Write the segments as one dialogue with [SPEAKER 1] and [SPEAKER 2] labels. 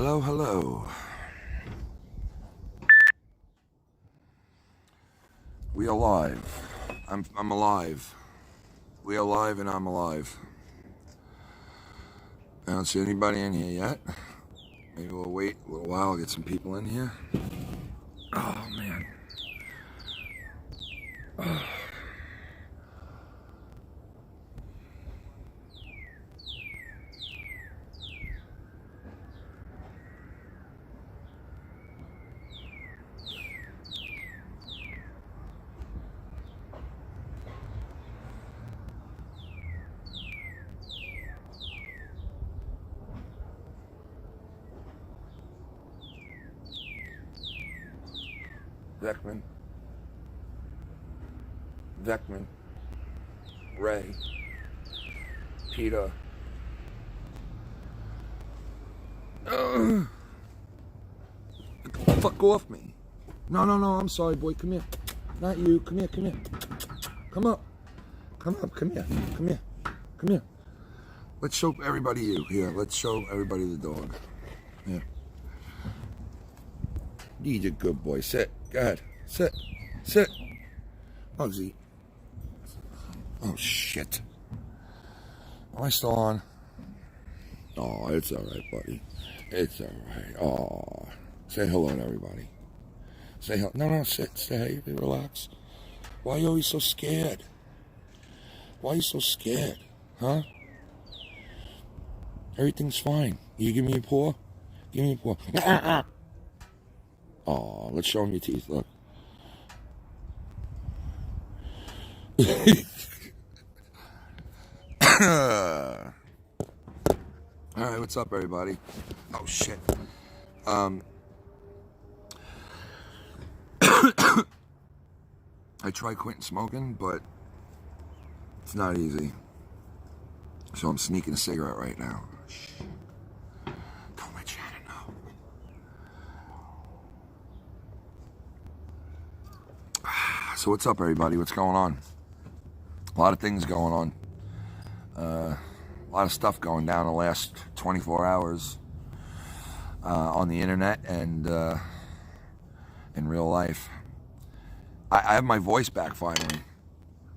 [SPEAKER 1] Hello, hello. We are live. I'm alive. We are live and I'm alive. I don't see anybody in here yet. Maybe we'll wait a little while, get some people in here. Oh, man. Oh. Vecman, Ray, Peter. Fuck off me. No, I'm sorry, boy. Come here. Not you. Come here. Come up. Come here. Let's show everybody you. Here, let's show everybody the dog. Here. You're a good boy. Sit. Go ahead. Sit. Bugsy. Oh, shit. Am I still on? Oh, it's alright, buddy. It's alright. Oh. Say hello to everybody. Say hello. No, sit. Say hey. Relax. Why are you always so scared? Why are you so scared? Huh? Everything's fine. You give me a paw? Give me a paw. Oh, let's show him your teeth. Look. Alright, what's up, everybody? Oh, shit. I tried quitting smoking, but it's not easy. So I'm sneaking a cigarette right now. Shh. Don't let Shannon know. So what's up, everybody? What's going on? A lot of things going on. A lot of stuff going down the last 24 hours on the internet and in real life. I have my voice back finally.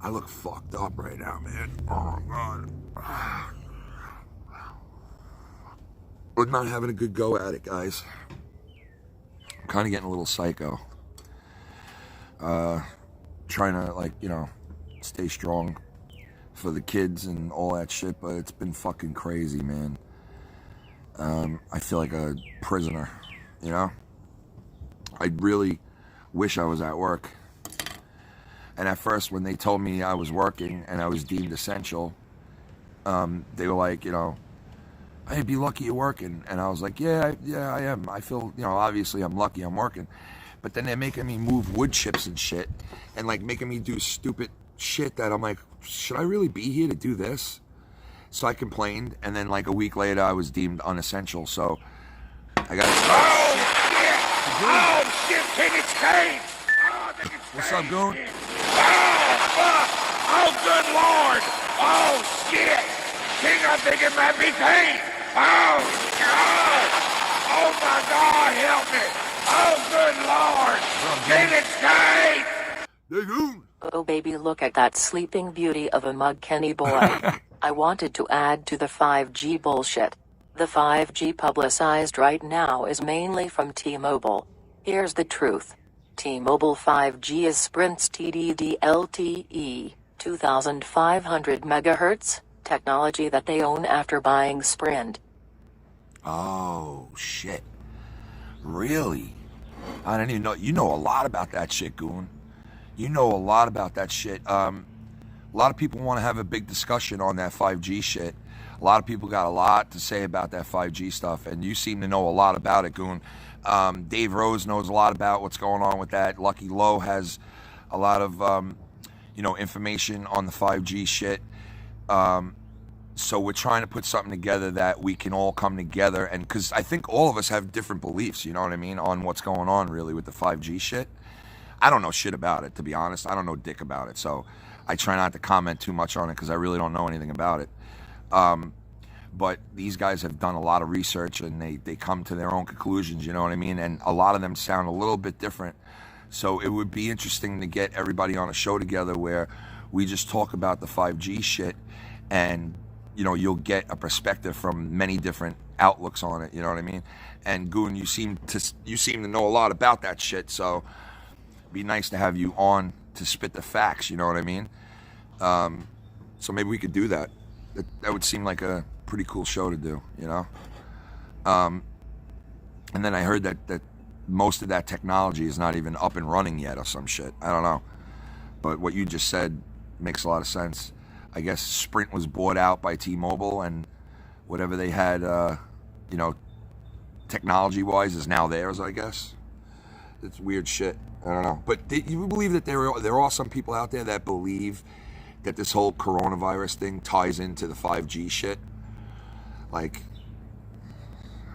[SPEAKER 1] I look fucked up right now, man. Oh, God. We're not having a good go at it, guys. I'm kind of getting a little psycho. Trying to, stay strong for the kids and all that shit, but it's been fucking crazy, man. I feel like a prisoner, I really wish I was at work. And at first, when they told me I was working and I was deemed essential, they were like, I'd be lucky you're working. And I was like, yeah, I am. I feel, obviously I'm lucky I'm working. But then they're making me move wood chips and shit and making me do stupid shit that I'm like, should I really be here to do this? So I complained, and then a week later I was deemed unessential. So I got
[SPEAKER 2] shit, King, it's Kane!
[SPEAKER 1] What's up, Goon?
[SPEAKER 2] Oh, good Lord! Oh, shit! King, I think it might be Kane! Oh, God! Oh, my God, help me! Oh, good Lord! King, it's Kane!
[SPEAKER 1] Hey, Goon!
[SPEAKER 3] Oh baby, look at that sleeping beauty of a mug Kenny boy. I wanted to add to the 5G bullshit. The 5G publicized right now is mainly from T-Mobile. Here's the truth. T-Mobile 5G is Sprint's TDD-LTE, 2500 megahertz, technology that they own after buying Sprint.
[SPEAKER 1] Oh, shit. Really? I didn't even know. You know a lot about that shit, Goon. You know a lot about that shit. A lot of people want to have a big discussion on that 5G shit. A lot of people got a lot to say about that 5G stuff, and you seem to know a lot about it, Goon. Dave Rose knows a lot about what's going on with that. Lucky Lowe has a lot of, information on the 5G shit. So we're trying to put something together that we can all come together, and because I think all of us have different beliefs, you know what I mean, on what's going on really with the 5G shit. I don't know shit about it, to be honest. I don't know dick about it, so I try not to comment too much on it because I really don't know anything about it. but these guys have done a lot of research and they come to their own conclusions, you know what I mean? And a lot of them sound a little bit different. So it would be interesting to get everybody on a show together where we just talk about the 5G shit, and you know, you'll get a perspective from many different outlooks on it, you know what I mean? And Goon, you seem to know a lot about that shit, so it'd be nice to have you on to spit the facts, you know what I mean? So maybe we could do that. That would seem like a pretty cool show to do, you know? And then I heard that most of that technology is not even up and running yet or some shit. I don't know. But what you just said makes a lot of sense. I guess Sprint was bought out by T-Mobile, and whatever they had, you know, technology-wise is now theirs, I guess. It's weird shit. I don't know. But you believe that there are some people out there that believe that this whole coronavirus thing ties into the 5G shit? Like,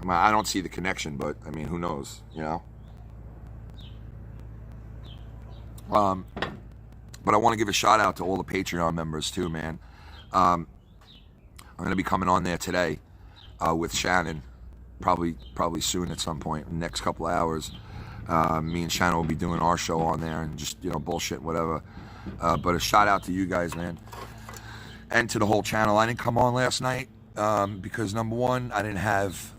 [SPEAKER 1] I mean, I don't see the connection, but I mean, who knows, you know? But I want to give a shout out to all the Patreon members too, man. I'm going to be coming on there today with Shannon, probably soon at some point in the next couple of hours. Me and Shannon will be doing our show on there and just, you know, bullshit, whatever. But a shout out to you guys, man, and to the whole channel. I didn't come on last night because number one, I didn't have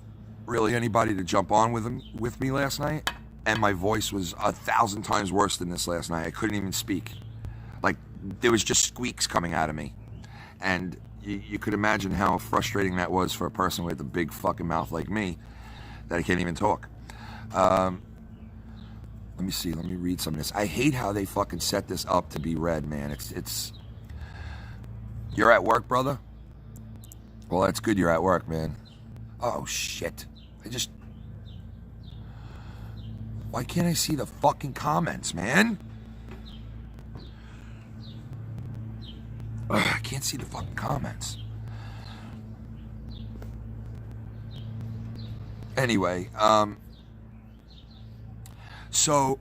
[SPEAKER 1] really anybody to jump on with me last night, and my voice was 1,000 times worse than this last night. I couldn't even speak. Like, there was just squeaks coming out of me, and you could imagine how frustrating that was for a person with a big fucking mouth like me that I can't even talk. Let me see. Let me read some of this. I hate how they fucking set this up to be read, man. It's. You're at work, brother? Well, that's good you're at work, man. Oh, shit. Why can't I see the fucking comments, man? Ugh, I can't see the fucking comments. Anyway, so,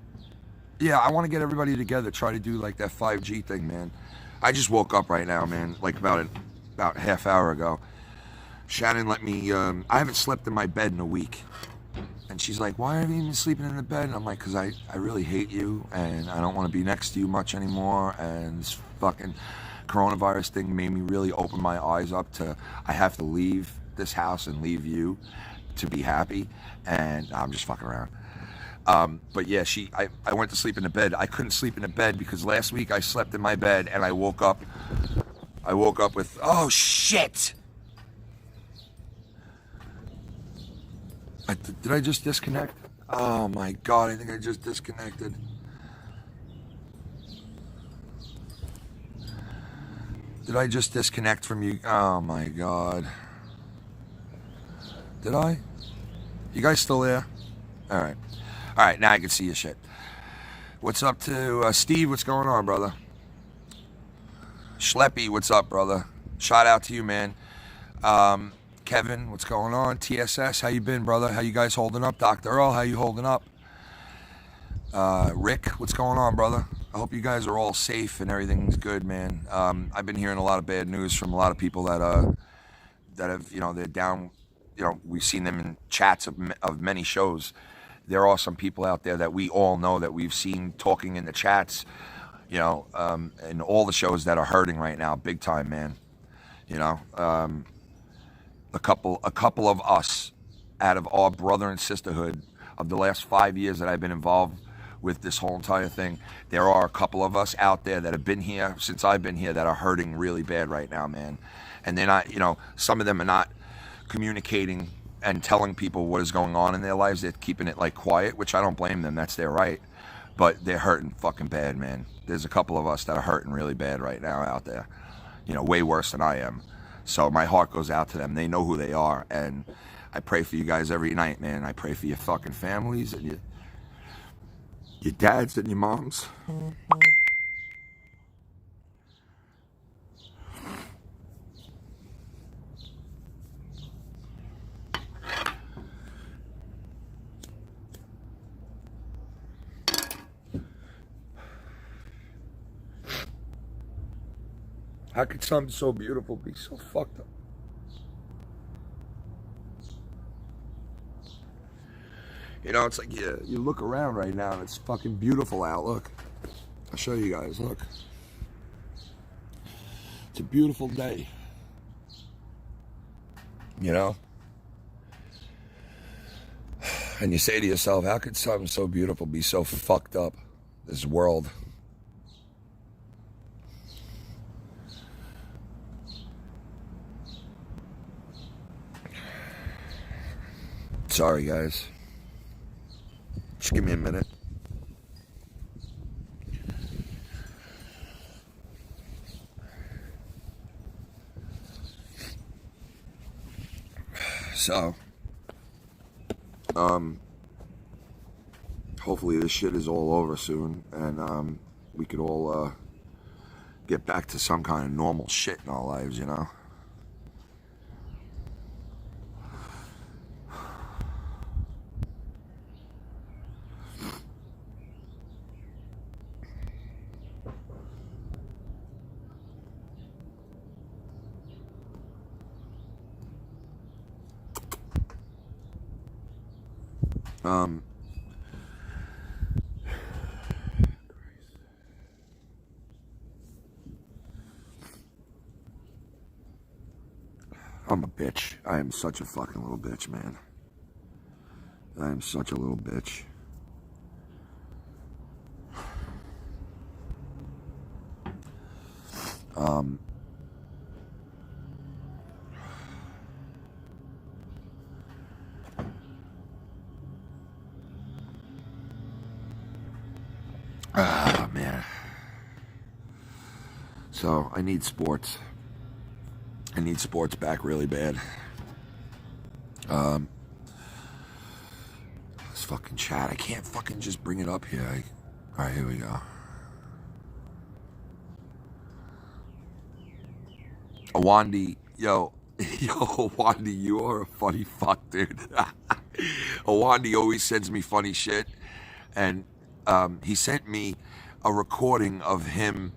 [SPEAKER 1] yeah, I want to get everybody together, try to do like that 5G thing, man. I just woke up right now, man, like about half hour ago. Shannon let me, I haven't slept in my bed in a week. And she's like, why aren't you even sleeping in the bed? And I'm like, because I really hate you, and I don't want to be next to you much anymore, and this fucking coronavirus thing made me really open my eyes up to, I have to leave this house and leave you to be happy, and I'm just fucking around. But yeah, I went to sleep in the bed. I couldn't sleep in the bed because last week I slept in my bed and I woke up with, oh shit! Did I just disconnect? Oh my God, I think I just disconnected. Did I just disconnect from you? Oh my God. Did I? You guys still there? All right, now I can see your shit. What's up to Steve? What's going on, brother? Schleppy, what's up, brother? Shout out to you, man. Kevin, what's going on? TSS, how you been, brother? How you guys holding up? Dr. Earl, how you holding up? Rick, what's going on, brother? I hope you guys are all safe and everything's good, man. I've been hearing a lot of bad news from a lot of people that have, you know, they're down. You know, we've seen them in chats of many shows. There are some people out there that we all know that we've seen talking in the chats, you know, in all the shows that are hurting right now, big time, man. You know, a couple of us out of our brother and sisterhood of the last 5 years that I've been involved with this whole entire thing, there are a couple of us out there that have been here since I've been here that are hurting really bad right now, man. And they're not, you know, some of them are not communicating and telling people what is going on in their lives. They're keeping it like quiet, which I don't blame them. That's their right. But they're hurting fucking bad, man. There's a couple of us that are hurting really bad right now out there. You know, way worse than I am. So my heart goes out to them. They know who they are. And I pray for you guys every night, man. I pray for your fucking families and your dads and your moms. How could something so beautiful be so fucked up? You know, it's like you look around right now and it's fucking beautiful out. Look, I'll show you guys. Look, it's a beautiful day. You know, and you say to yourself, how could something so beautiful be so fucked up? This world. Sorry, guys. Just give me a minute. So, hopefully this shit is all over soon, and we could all get back to some kind of normal shit in our lives, you know? I'm a bitch. I am such a fucking little bitch, man. I am such a little bitch. Man. So, I need sports. I need sports back really bad. This fucking chat, I can't fucking just bring it up here. Alright, here we go. Awandi, yo, Awandi, you are a funny fuck, dude. Awandi always sends me funny shit, and he sent me a recording of him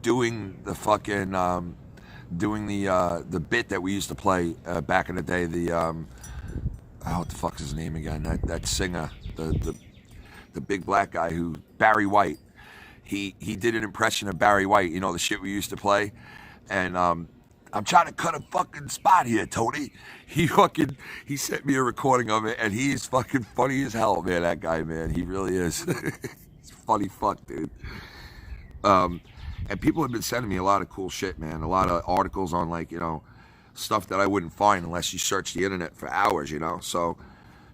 [SPEAKER 1] doing the fucking doing the bit that we used to play back in the day. What the fuck's his name again? That singer, the big black guy who Barry White. He did an impression of Barry White. You know, the shit we used to play. And I'm trying to cut a fucking spot here, Tony. He sent me a recording of it, and he's fucking funny as hell, man. That guy, man, he really is. He's funny fuck, dude. And people have been sending me a lot of cool shit, man. A lot of articles on, like, you know, stuff that I wouldn't find unless you search the internet for hours, you know. So,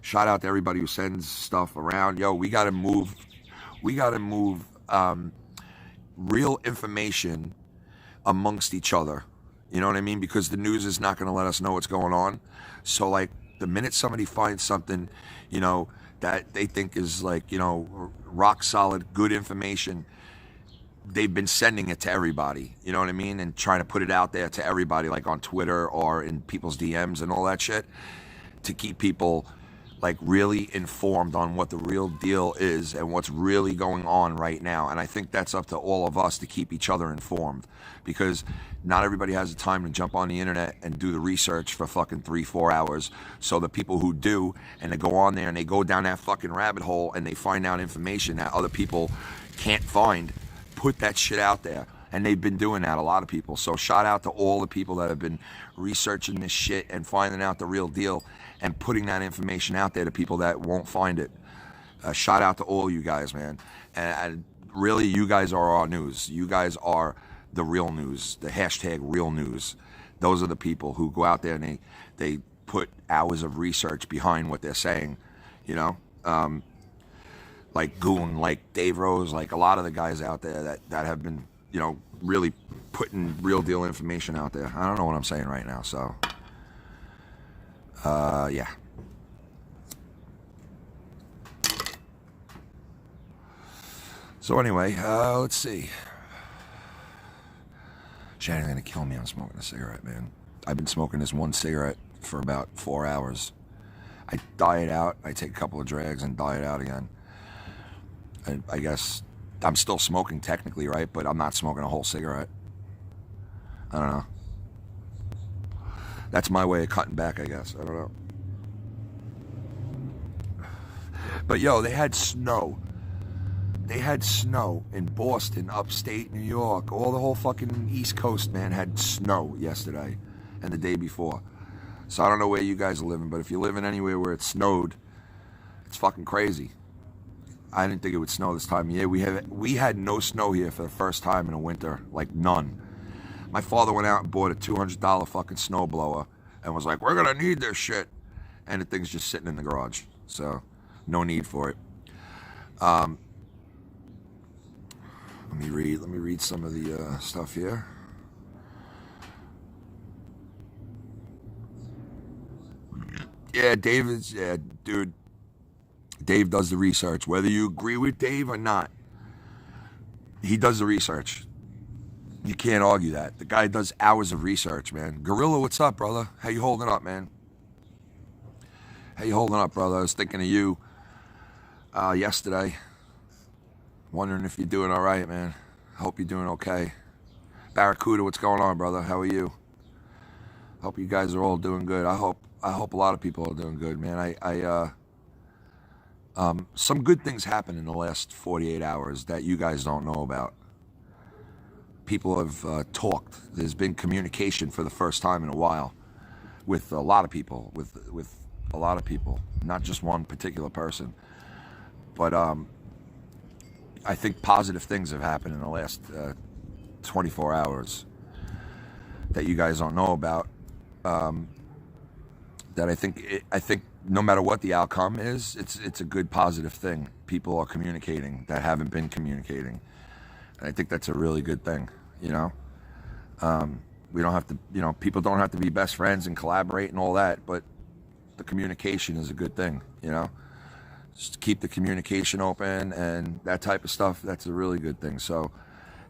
[SPEAKER 1] shout out to everybody who sends stuff around. Yo, we gotta move real information amongst each other. You know what I mean? Because the news is not gonna let us know what's going on. So, like, the minute somebody finds something, you know, that they think is, like, you know, rock solid, good information, they've been sending it to everybody, you know what I mean? And trying to put it out there to everybody, like on Twitter or in people's DMs and all that shit, to keep people, like, really informed on what the real deal is and what's really going on right now. And I think that's up to all of us to keep each other informed, because not everybody has the time to jump on the internet and do the research for fucking 3-4 hours. So the people who do, and they go on there and they go down that fucking rabbit hole and they find out information that other people can't find, put that shit out there. And they've been doing that, a lot of people. So shout out to all the people that have been researching this shit and finding out the real deal and putting that information out there to people that won't find it. Shout out to all you guys, man. And really, you guys are our news. You guys are the real news, the hashtag real news. Those are the people who go out there and they put hours of research behind what they're saying, you know? Like Goon, like Dave Rose, like a lot of the guys out there that have been, you know, really putting real deal information out there. I don't know what I'm saying right now, so yeah. So anyway, let's see. Shannon's gonna kill me. I'm smoking a cigarette, man. I've been smoking this one cigarette for about 4 hours. I diet out, I take a couple of drags and diet out again. I guess I'm still smoking technically, right? But I'm not smoking a whole cigarette. I don't know. That's my way of cutting back, I guess. I don't know. But yo, they had snow. They had snow in Boston, upstate New York. All the whole fucking East Coast, man, had snow yesterday and the day before. So I don't know where you guys are living, but if you're living anywhere where it snowed, it's fucking crazy. I didn't think it would snow this time of year. We had no snow here for the first time in a winter, like none. My father went out and bought a $200 fucking snowblower and was like, we're gonna need this shit. And the thing's just sitting in the garage. So no need for it. Let me read some of the stuff here. Yeah, dude. Dave does the research. Whether you agree with Dave or not, he does the research. You can't argue that. The guy does hours of research, man. Gorilla, what's up, brother? How you holding up, man? How you holding up, brother? I was thinking of you yesterday. Wondering if you're doing all right, man. Hope you're doing okay. Barracuda, what's going on, brother? How are you? Hope you guys are all doing good. I hope a lot of people are doing good, man. Some good things happened in the last 48 hours that you guys don't know about. People have talked. There's been communication for the first time in a while with a lot of people, with a lot of people, not just one particular person. But I think positive things have happened in the last 24 hours that you guys don't know about. That I think no matter what the outcome is, it's a good positive thing. People are communicating that haven't been communicating, and I think that's a really good thing. You know, we don't have to. You know, people don't have to be best friends and collaborate and all that, but the communication is a good thing. You know, just keep the communication open and that type of stuff. That's a really good thing. So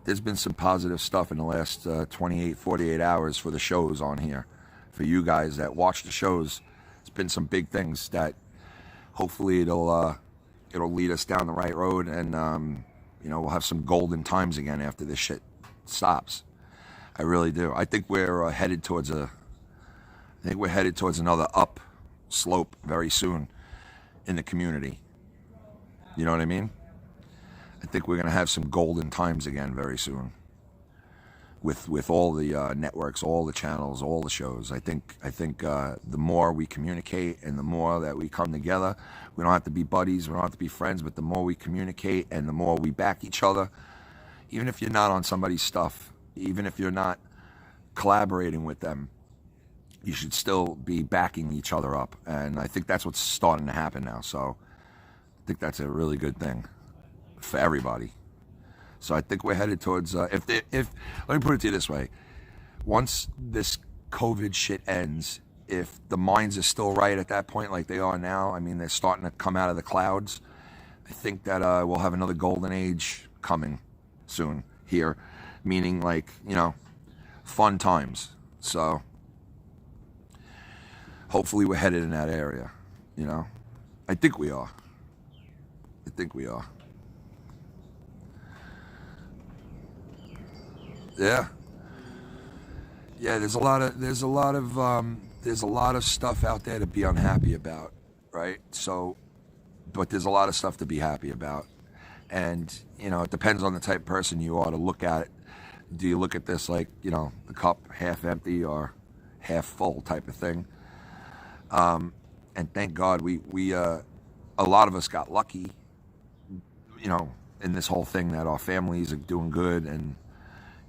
[SPEAKER 1] there's been some positive stuff in the last 28, 48 hours for the shows on here. For you guys that watch the shows, it's been some big things that hopefully it'll lead us down the right road, and you know, we'll have some golden times again after this shit stops. I really do. I think we're headed towards another up slope very soon in the community. You know what I mean? I think we're gonna have some golden times again very soon. With all the networks, all the channels, all the shows. I think the more we communicate and the more that we come together, we don't have to be buddies, we don't have to be friends, but the more we communicate and the more we back each other, even if you're not on somebody's stuff, even if you're not collaborating with them, you should still be backing each other up. And I think that's what's starting to happen now. So I think that's a really good thing for everybody. So I think we're headed towards, if let me put it to you this way. Once this COVID shit ends, if the minds are still right at that point like they are now, I mean, they're starting to come out of the clouds, I think that we'll have another golden age coming soon here, meaning like, you know, fun times. So hopefully we're headed in that area, you know. I think we are. Yeah, there's a lot of stuff out there to be unhappy about, right? So, but there's a lot of stuff to be happy about, and you know, it depends on the type of person you are to look at it. Do you look at this like, you know, the cup half empty or half full type of thing? And thank God we a lot of us got lucky, you know, in this whole thing, that our families are doing good. And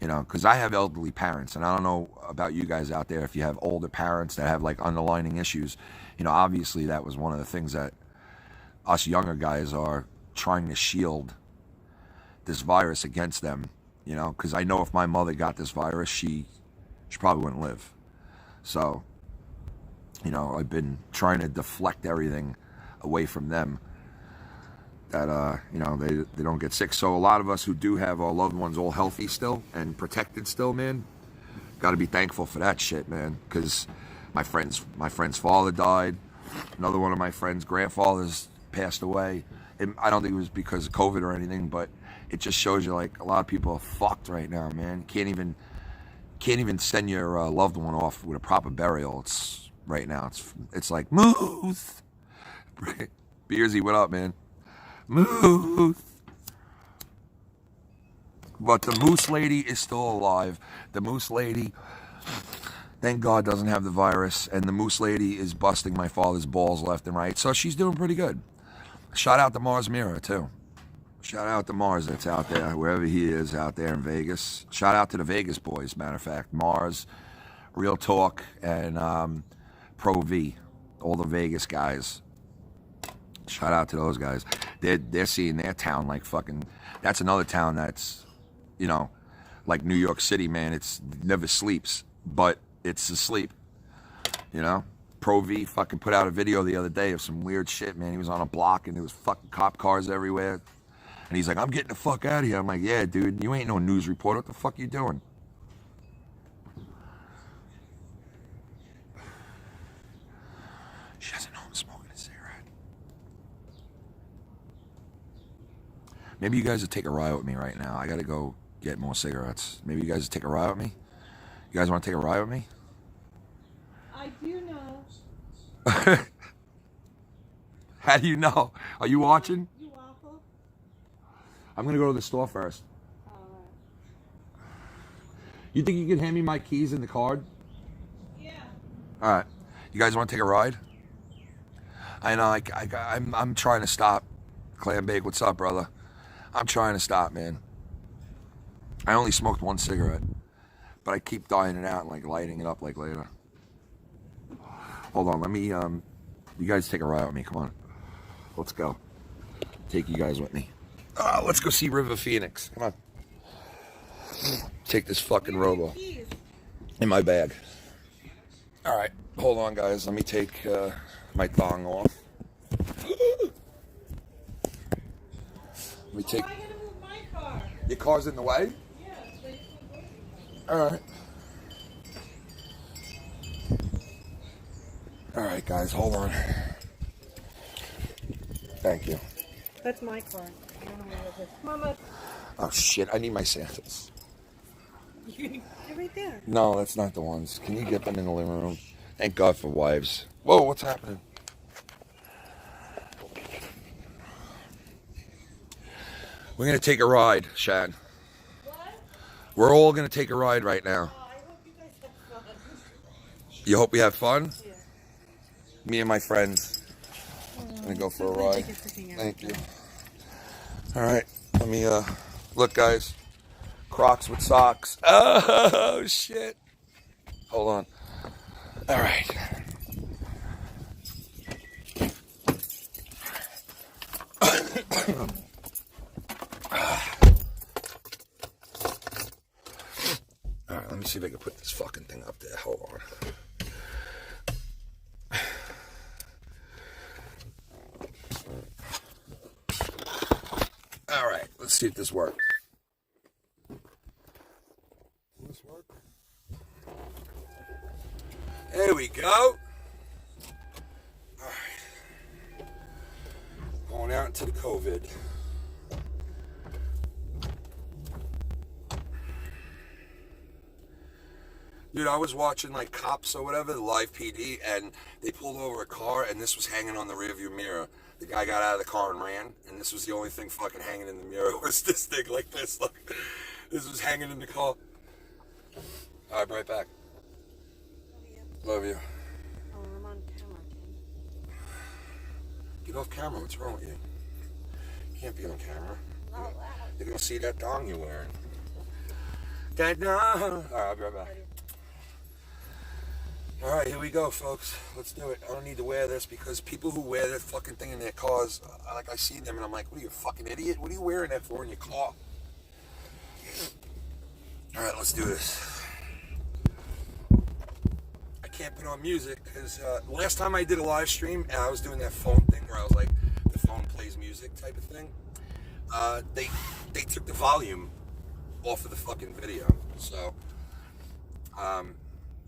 [SPEAKER 1] you know, because I have elderly parents, and I don't know about you guys out there if you have older parents that have like underlying issues. You know, obviously that was one of the things that us younger guys are trying to shield this virus against them. You know, because I know if my mother got this virus, she probably wouldn't live. So, you know, I've been trying to deflect everything away from them, that you know, they don't get sick. So a lot of us who do have our loved ones all healthy still and protected still, man, got to be thankful for that shit, man. Because my friend's father died. Another one of my friend's grandfathers passed away. I don't think it was because of COVID or anything, but it just shows you like a lot of people are fucked right now, man. Can't even send your loved one off with a proper burial. It's right now. It's like move. Beersy, what up, man? Moose. But the Moose Lady is still alive. The Moose Lady, thank God, doesn't have the virus. And the Moose Lady is busting my father's balls left and right. So she's doing pretty good. Shout out to Mars Mirror, too. Shout out to Mars that's out there, wherever he is out there in Vegas. Shout out to the Vegas boys, matter of fact. Mars, Real Talk, and Pro V. All the Vegas guys. Shout out to those guys. They're seeing their town like fucking... That's another town that's... You know, like New York City, man, it's never sleeps, but it's asleep, you know? Pro V fucking put out a video the other day of some weird shit, man. He was on a block and there was fucking cop cars everywhere. And he's like, I'm getting the fuck out of here. I'm like, yeah, dude, you ain't no news reporter. What the fuck you doing? She doesn't know I'm smoking a cigarette. Maybe you guys would take a ride with me right now. I gotta go get more cigarettes. Maybe you guys would take a ride with me? You guys want to take a ride with me?
[SPEAKER 4] I do know.
[SPEAKER 1] How do you know? Are you watching?
[SPEAKER 4] You waffle?
[SPEAKER 1] I'm gonna go to the store first. You think you can hand me my keys and the card?
[SPEAKER 4] Yeah.
[SPEAKER 1] All right. You guys want to take a ride? I know. I'm trying to stop. Clam Bake, what's up, brother? I'm trying to stop, man. I only smoked one cigarette, but I keep dying it out and like lighting it up like later. Hold on, let me. You guys take a ride with me. Come on, let's go. Take you guys with me. Let's go see River Phoenix. Come on. Take this fucking robo in my bag. All right, hold on, guys. Let me take my thong off. Let me take.
[SPEAKER 4] I gotta move my car.
[SPEAKER 1] Your car's in the way?
[SPEAKER 4] Yeah.
[SPEAKER 1] Alright. Alright, guys, hold on. Thank you.
[SPEAKER 4] That's my car. I don't know where it is. Mama.
[SPEAKER 1] Oh, shit, I need my sandals.
[SPEAKER 4] They're right there.
[SPEAKER 1] No, that's not the ones. Can you get them in the living room? Thank God for wives. Whoa, what's happening? We're going to take a ride, Shad.
[SPEAKER 4] What?
[SPEAKER 1] We're all going to take a ride right now.
[SPEAKER 4] Oh, I hope you guys have fun.
[SPEAKER 1] You hope we have fun?
[SPEAKER 4] Yeah.
[SPEAKER 1] Me and my friends. Gonna go for a ride. Thank you. All right, let me look, guys. Crocs with socks. Oh shit! Hold on. All right. All right, let me see if I can put this fucking thing up there. Hold on. All right, let's see if this works. Will this work? There we go. All right. Going out into the COVID. Dude, I was watching like Cops or whatever, the live PD, and they pulled over a car and this was hanging on the rearview mirror. The guy got out of the car and ran, and this was the only thing fucking hanging in the mirror was this thing like this. Look, this was hanging in the car. All right, right back. Love you.
[SPEAKER 4] Oh, I'm on camera.
[SPEAKER 1] Get off camera. What's wrong with you? You can't be on camera. They're gonna see that thong you're wearing. That dong. All right, I'll be right back. All right, here we go, folks. Let's do it. I don't need to wear this because people who wear that fucking thing in their cars, I see them and I'm like, what are you, a fucking idiot? What are you wearing that for in your car? All right, let's do this. I can't put on music because last time I did a live stream, and I was doing that phone thing where I was like, the phone plays music type of thing. They took the volume off of the fucking video, so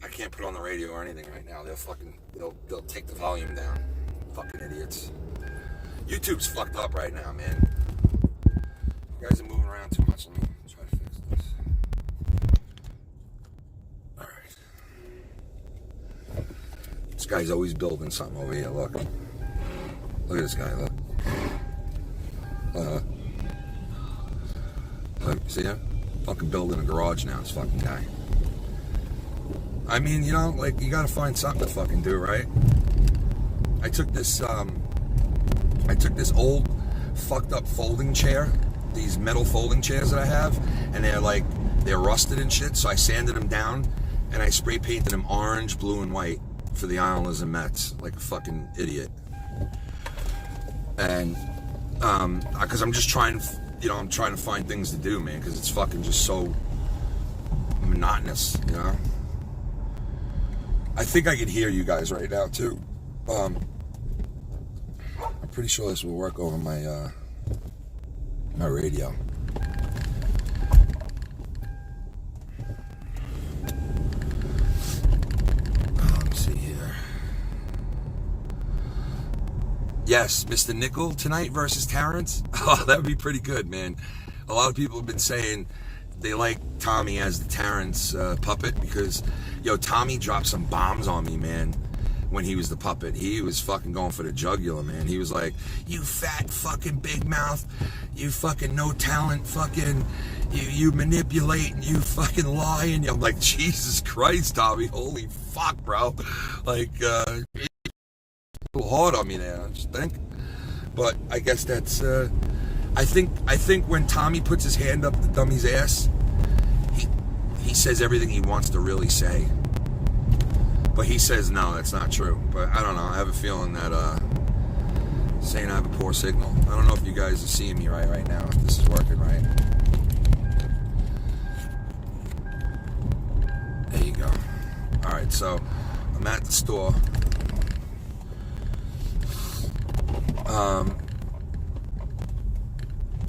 [SPEAKER 1] I can't put on the radio or anything right now. They'll take the volume down. Fucking idiots. YouTube's fucked up right now, man. You guys are moving around too much. Let me try to fix this. Alright. This guy's always building something over here, look. Look at this guy, look. See ya? Fucking building a garage now, this fucking guy. I mean, you know, like, you gotta find something to fucking do, right? I took this old, fucked up folding chair, these metal folding chairs that I have, and they're rusted and shit, so I sanded them down, and I spray painted them orange, blue, and white for the Islanders and Mets, like a fucking idiot. And, because I'm just trying to find things to do, man, because it's fucking just so monotonous, you know? I think I can hear you guys right now, too. I'm pretty sure this will work over my, my radio. Let me see here. Yes, Mr. Nickel tonight versus Terrence. Oh, that would be pretty good, man. A lot of people have been saying they like Tommy as the Terrence puppet because, yo, Tommy dropped some bombs on me, man, when he was the puppet. He was fucking going for the jugular, man. He was like, you fat fucking big mouth, you fucking no talent, fucking, you manipulate and you fucking lie. And I'm like, Jesus Christ, Tommy, holy fuck, bro. Like, a little hard on me there, I just think. But I guess that's, I think when Tommy puts his hand up the dummy's ass, he says everything he wants to really say. But he says no, that's not true. But I don't know, I have a feeling that saying I have a poor signal. I don't know if you guys are seeing me right now, if this is working right. There you go. Alright, so I'm at the store.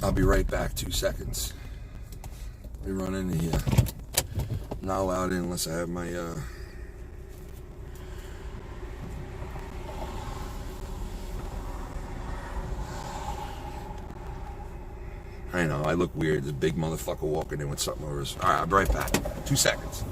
[SPEAKER 1] I'll be right back, 2 seconds. Let me run into here. I'm not allowed in unless I have my, I know, I look weird. This big motherfucker walking in with something over his... Alright, I'll be right back. 2 seconds.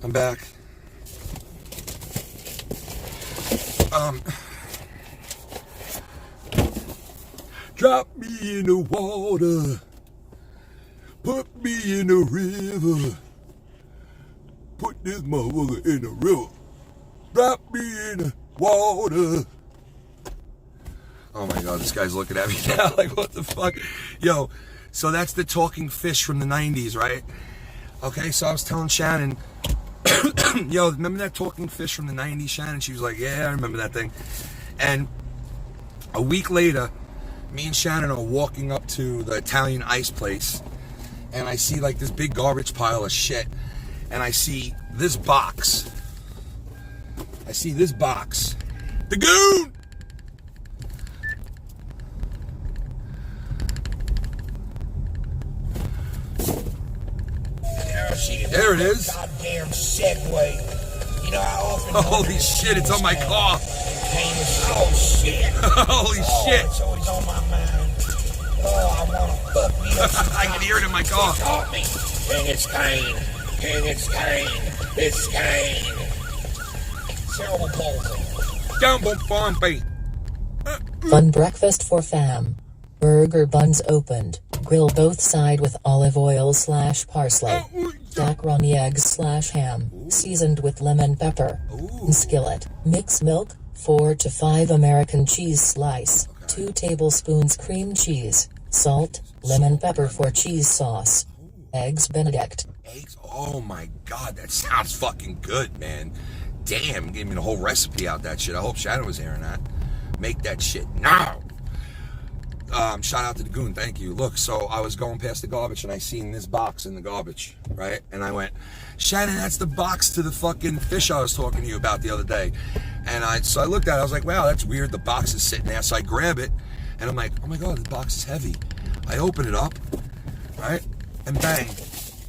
[SPEAKER 1] I'm back. Drop me in the water, put me in the river, put this motherfucker in the river, drop me in the water. Oh my God, this guy's looking at me now like, what the fuck? Yo, so that's the talking fish from the 90s, right? Okay, so I was telling Shannon, yo, remember that talking fish from the 90s, Shannon? She was like, yeah, I remember that thing. And a week later, me and Shannon are walking up to the Italian ice place, and I see like this big garbage pile of shit, and I see this box. The Goon! There it is.
[SPEAKER 2] Goddamn Segway. You know how often.
[SPEAKER 1] Holy shit, it's on my car.
[SPEAKER 2] Oh shit.
[SPEAKER 1] Holy shit.
[SPEAKER 2] It's always on my mind. Oh, I want to fuck me up.
[SPEAKER 1] I can hear it in my car.
[SPEAKER 2] Caught me. King, it's Kane. King, it's Kane. It's Kane. Cerebral palsy.
[SPEAKER 1] Jumbo Pompey.
[SPEAKER 3] Fun breakfast for fam. Burger buns opened. Grill both side with olive oil / parsley. Macaroni eggs / ham. Seasoned with lemon pepper. Skillet. Mix milk. 4 to 5 American cheese slice. 2 tablespoons cream cheese. Salt. Lemon pepper for cheese sauce. Eggs Benedict.
[SPEAKER 1] Eggs? Oh my god, that sounds fucking good, man. Damn, gave me the whole recipe out that shit. I hope Shannon was hearing that. Make that shit now. Shout out to the Goon, thank you. Look, so I was going past the garbage and I seen this box in the garbage, right? And I went, Shannon, that's the box to the fucking fish I was talking to you about the other day. And so I looked at it, I was like, wow, that's weird. The box is sitting there. So I grab it and I'm like, oh my god, the box is heavy. I open it up, right? And bang,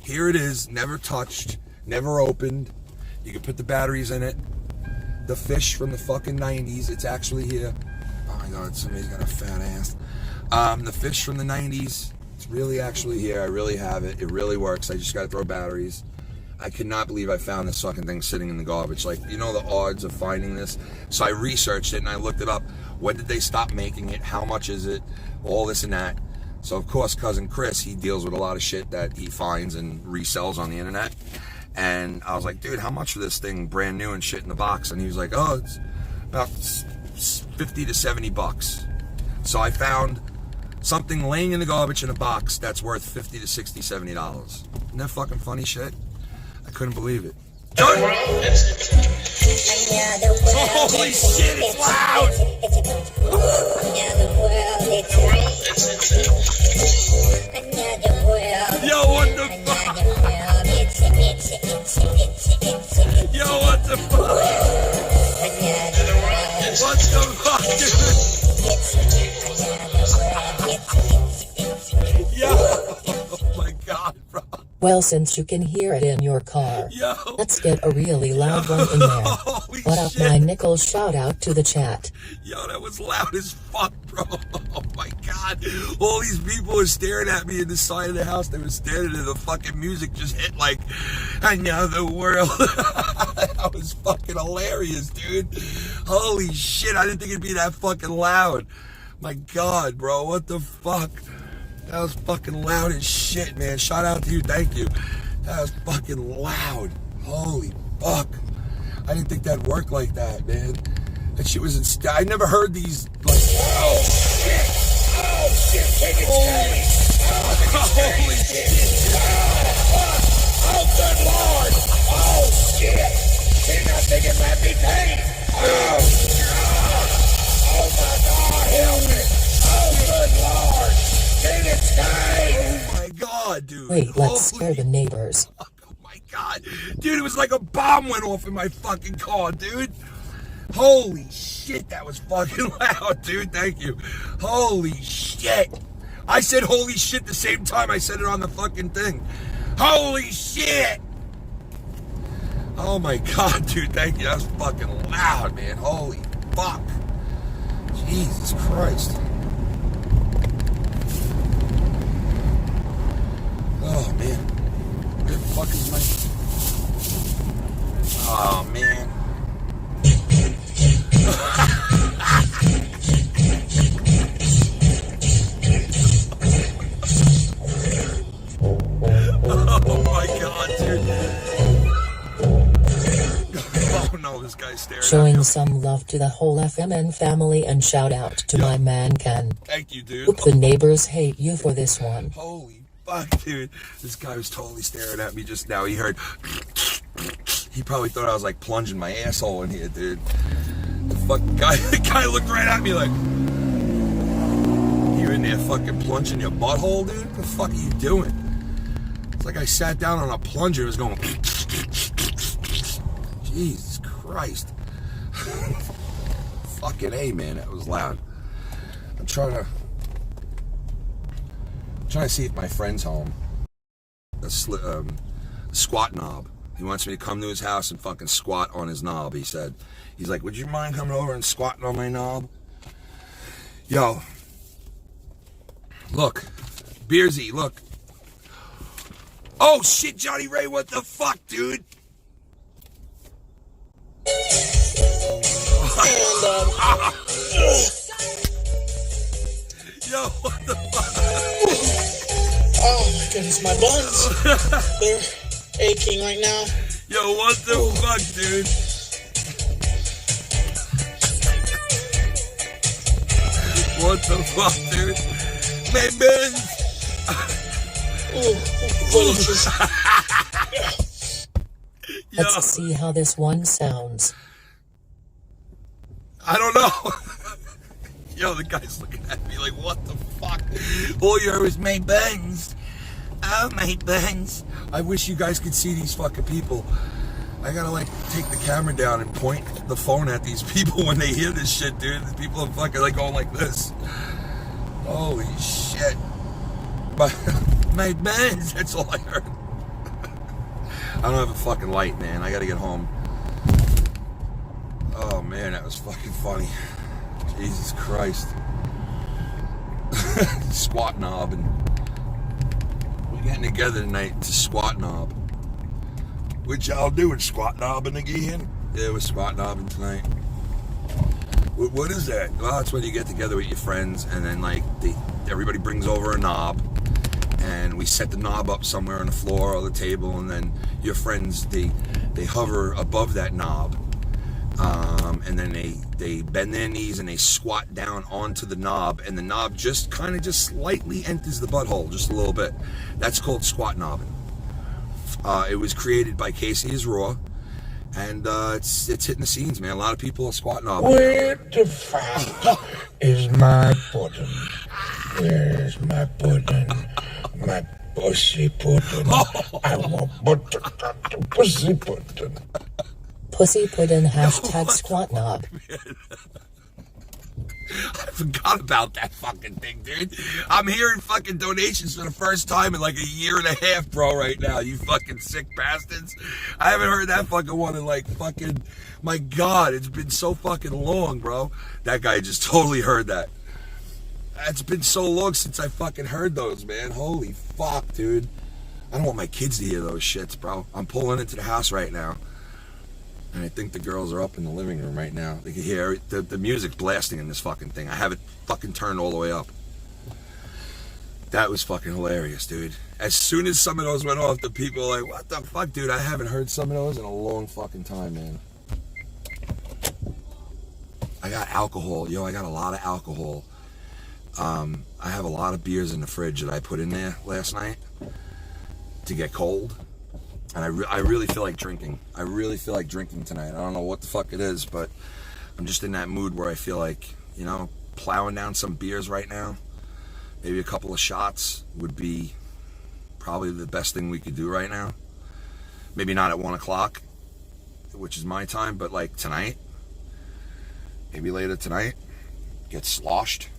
[SPEAKER 1] here it is, never touched, never opened. You can put the batteries in it. The fish from the fucking 90s, it's actually here. Oh my god, somebody's got a fat ass. The fish from the 90s, it's really actually here. I really have it. It really works. I just gotta throw batteries. I could not believe I found this fucking thing sitting in the garbage. Like, you know the odds of finding this? So I researched it and I looked it up. When did they stop making it? How much is it? All this and that. So of course, cousin Chris, he deals with a lot of shit that he finds and resells on the internet. And I was like, dude, how much for this thing brand new and shit in the box? And he was like, oh, it's about 50 to 70 bucks. So I found something laying in the garbage in a box that's worth 50 to 60, $70. Isn't that fucking funny shit? I couldn't believe it. Holy shit, it's loud! Yo, what the fuck? Yo, what the fuck? What the fuck, dude? Yo, oh my god, bro.
[SPEAKER 3] Well, since you can hear it in your car, let's get a really loud one in there.
[SPEAKER 1] Holy
[SPEAKER 3] What up,
[SPEAKER 1] shit.
[SPEAKER 3] my nickel? Shout out to the chat.
[SPEAKER 1] Yo, that was loud as fuck, bro. Oh my god. All these people were staring at me in the side of the house. They were staring at the fucking music just hit like another world. That was fucking hilarious, dude. Holy shit, I didn't think it'd be that fucking loud. My god, bro, what the fuck? That was fucking loud as shit, man. Shout out to you, thank you. That was fucking loud. Holy fuck. I didn't think that'd work like that, man. That shit was I never heard these, like,
[SPEAKER 2] Oh shit! Oh shit! Take it, Kane!
[SPEAKER 1] holy shit.
[SPEAKER 2] Oh good lord! Oh shit! King, I think it might be Kane! Oh god! Oh my god! Help me! Oh good lord! King, it's Kane!
[SPEAKER 1] Oh my god, dude.
[SPEAKER 3] Wait, let's scare the neighbors.
[SPEAKER 1] Oh my god. Dude, it was like a bomb went off in my fucking car, dude. Holy shit, that was fucking loud, dude. Thank you. Holy shit. I said holy shit the same time I said it on the fucking thing. Holy shit. Oh my god, dude. Thank you. That was fucking loud, man. Holy fuck. Jesus Christ. Oh, man. Where the fuck is my... Oh, man. Oh, my God, dude. Oh, no, this guy's staring at
[SPEAKER 3] Showing
[SPEAKER 1] me.
[SPEAKER 3] some love to the whole FMN family and shout out to my man Ken.
[SPEAKER 1] Thank you, dude.
[SPEAKER 3] Hope the neighbors hate you for this one.
[SPEAKER 1] Holy fuck, dude. This guy was totally staring at me just now. He heard... He probably thought I was like plunging my asshole in here, dude. The guy looked right at me like... He there fucking plunging your butthole, dude? What the fuck are you doing? It's like I sat down on a plunger and was going... Jesus Christ. Fucking A, man, that was loud. I'm trying to see if my friend's home. A squat knob. He wants me to come to his house and fucking squat on his knob, he said. He's like, would you mind coming over and squatting on my knob? Yo. Look. Beersy, look. Oh, shit, Johnny Ray, what the fuck, dude? Yo, what the fuck?
[SPEAKER 5] Oh my goodness, my buns. They're aching right now.
[SPEAKER 1] Yo, what the fuck, dude? What the fuck, dude? Man,
[SPEAKER 5] Footitches.
[SPEAKER 3] Let's see how this one sounds.
[SPEAKER 1] I don't know. Yo, the guy's looking at me like, what the fuck? All you heard was, my buns. Oh, my buns. I wish you guys could see these fucking people. I gotta, like, take the camera down and point the phone at these people when they hear this shit, dude. The people are fucking, like, going like this. Holy shit. My buns. That's all I heard. I don't have a fucking light, man. I gotta get home. Oh, man, that was fucking funny. Jesus Christ. Squat knob, and we're getting together tonight to squat knob. What y'all doing, squat knobbing again? Yeah, we're squat knobbing tonight. What is that? Well, it's when you get together with your friends, and then like everybody brings over a knob, and we set the knob up somewhere on the floor or the table, and then your friends they hover above that knob. And then they bend their knees and they squat down onto the knob, and the knob just slightly enters the butthole, just a little bit. That's called squat knobbing. It was created by Casey is Raw, and it's hitting the scenes, man. A lot of people are squat knobbing.
[SPEAKER 2] Where the fuck is my pudding? Where's my pudding? My pussy pudding. I want pussy pudding.
[SPEAKER 3] Pussy puddin' hashtag squat knob.
[SPEAKER 1] I forgot about that fucking thing, dude. I'm hearing fucking donations for the first time in like a year and a half, bro, right now. You fucking sick bastards. I haven't heard that fucking one in like fucking, my God, it's been so fucking long, bro. That guy just totally heard that. It's been so long since I fucking heard those, man. Holy fuck, dude. I don't want my kids to hear those shits, bro. I'm pulling into the house right now. And I think the girls are up in the living room right now. They can hear the music blasting in this fucking thing. I have it fucking turned all the way up. That was fucking hilarious, dude. As soon as some of those went off, the people were like, what the fuck, dude? I haven't heard some of those in a long fucking time, man. I got alcohol. Yo, I got a lot of alcohol. I have a lot of beers in the fridge that I put in there last night to get cold. And I really feel like drinking. I really feel like drinking tonight. I don't know what the fuck it is, but I'm just in that mood where I feel like, you know, plowing down some beers right now. Maybe a couple of shots would be probably the best thing we could do right now. Maybe not at 1 o'clock, which is my time, but like tonight. Maybe later tonight. Get sloshed.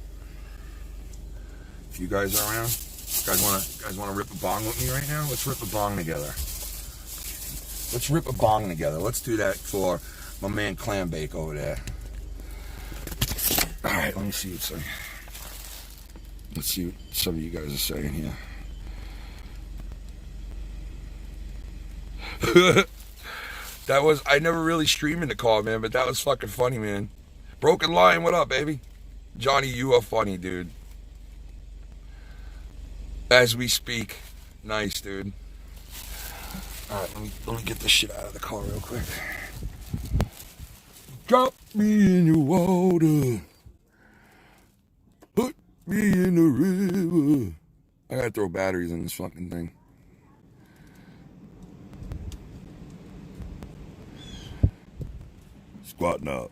[SPEAKER 1] If you guys are around. You guys wanna rip a bong with me right now? Let's rip a bong together. Let's rip a bong together. Let's do that for my man Clambake over there. Alright, let me see what's saying. Let's see what some of you guys are saying here. That was, I never really streamed in the call, man, but that was fucking funny, man. Broken Lion, what up, baby? Johnny, you are funny, dude. As we speak. Nice, dude. Alright, let me get this shit out of the car real quick. Drop me in the water. Put me in the river. I gotta throw batteries in this fucking thing. Squatting up.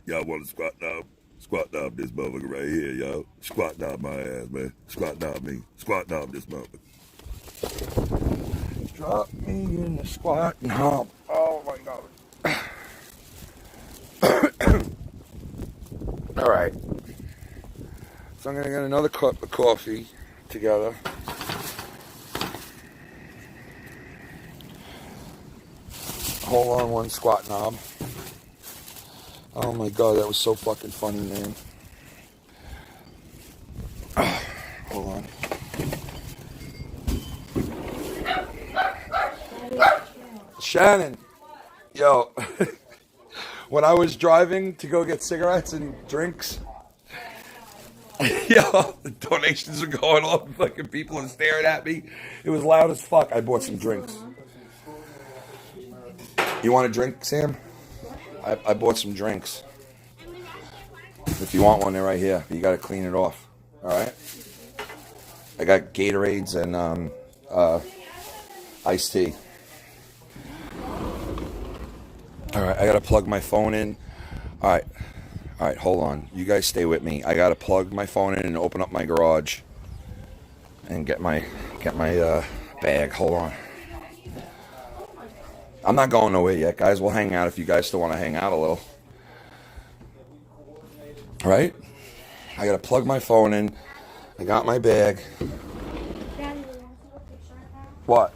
[SPEAKER 1] Y'all want to squat up?
[SPEAKER 2] Squat knob this motherfucker right here, y'all. Squat knob my ass, man. Squat knob me. Squat knob this motherfucker.
[SPEAKER 1] Drop me in the squat knob. Oh my God. All right. So I'm gonna get another cup of coffee together. Hold on one squat knob. Oh my God, that was so fucking funny, man. Hold on. Shannon, yo, when I was driving to go get cigarettes and drinks, yo, the donations were going off, fucking people were staring at me. It was loud as fuck. I bought some drinks. You want a drink, Sam? I bought some drinks. If you want one, they're right here. You got to clean it off. All right? I got Gatorades and iced tea. All right, I got to plug my phone in. All right, hold on. You guys stay with me. I got to plug my phone in and open up my garage and get my bag. Hold on. I'm not going nowhere yet, guys. We'll hang out if you guys still want to hang out a little. All right? I got to plug my phone in. I got my bag. What?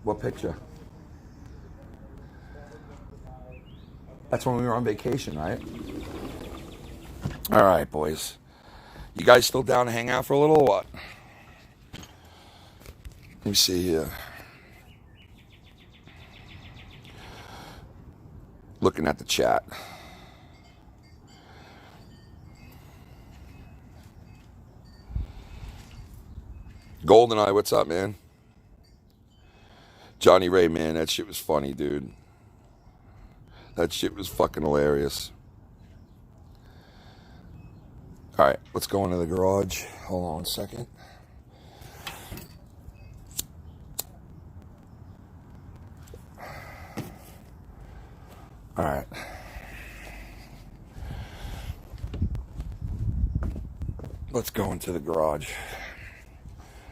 [SPEAKER 1] What picture? That's when we were on vacation, right? All right, boys. You guys still down to hang out for a little or what? Let me see here. Looking at the chat. GoldenEye, what's up, man? Johnny Ray, man, that shit was funny, dude. That shit was fucking hilarious. All right, let's go into the garage. Hold on a second. All right. Let's go into the garage.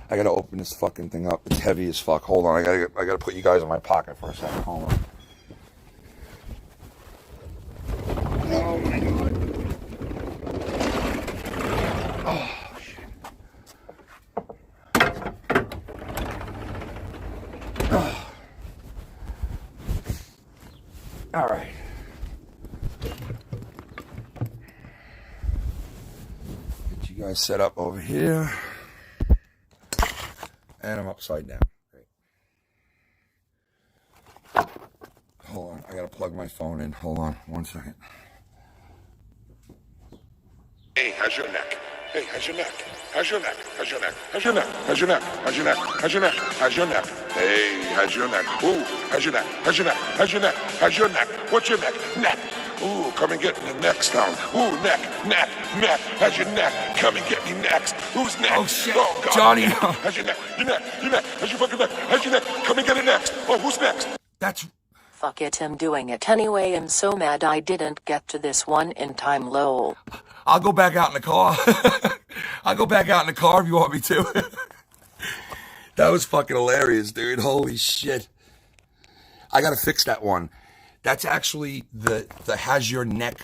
[SPEAKER 1] I gotta open this fucking thing up. It's heavy as fuck. Hold on, I gotta put you guys in my pocket for a second. Hold on. Oh my God. Oh shit. Oh. All right. Get you guys set up over here. And I'm upside down. Great. Hold on. I got to plug my phone in. Hold on. 1 second.
[SPEAKER 2] Hey, how's your neck? Hey, how's your neck? How's your neck? How's your neck? How's your neck? How's your neck? How's your neck? How's your neck? How's your neck? Hey, how's your neck? Ooh, how's your neck? How's your neck? How's your neck? How's your neck? What's your neck? Neck. Ooh, come and get me next time. Ooh, neck. How's your neck? Come and get me next. Who's next?
[SPEAKER 1] Oh shit,
[SPEAKER 2] oh, God.
[SPEAKER 1] Johnny.
[SPEAKER 2] How's your neck? Your neck. How's your fucking neck? How's your neck? Come and get it next. Oh, who's next?
[SPEAKER 1] That's...
[SPEAKER 3] Fuck it, I'm doing it anyway. I'm so mad I didn't get to this one in time, lol.
[SPEAKER 1] I'll go back out in the car. I'll go back out in the car if you want me to. That was fucking hilarious, dude. Holy shit. I gotta fix that one. That's actually the has your neck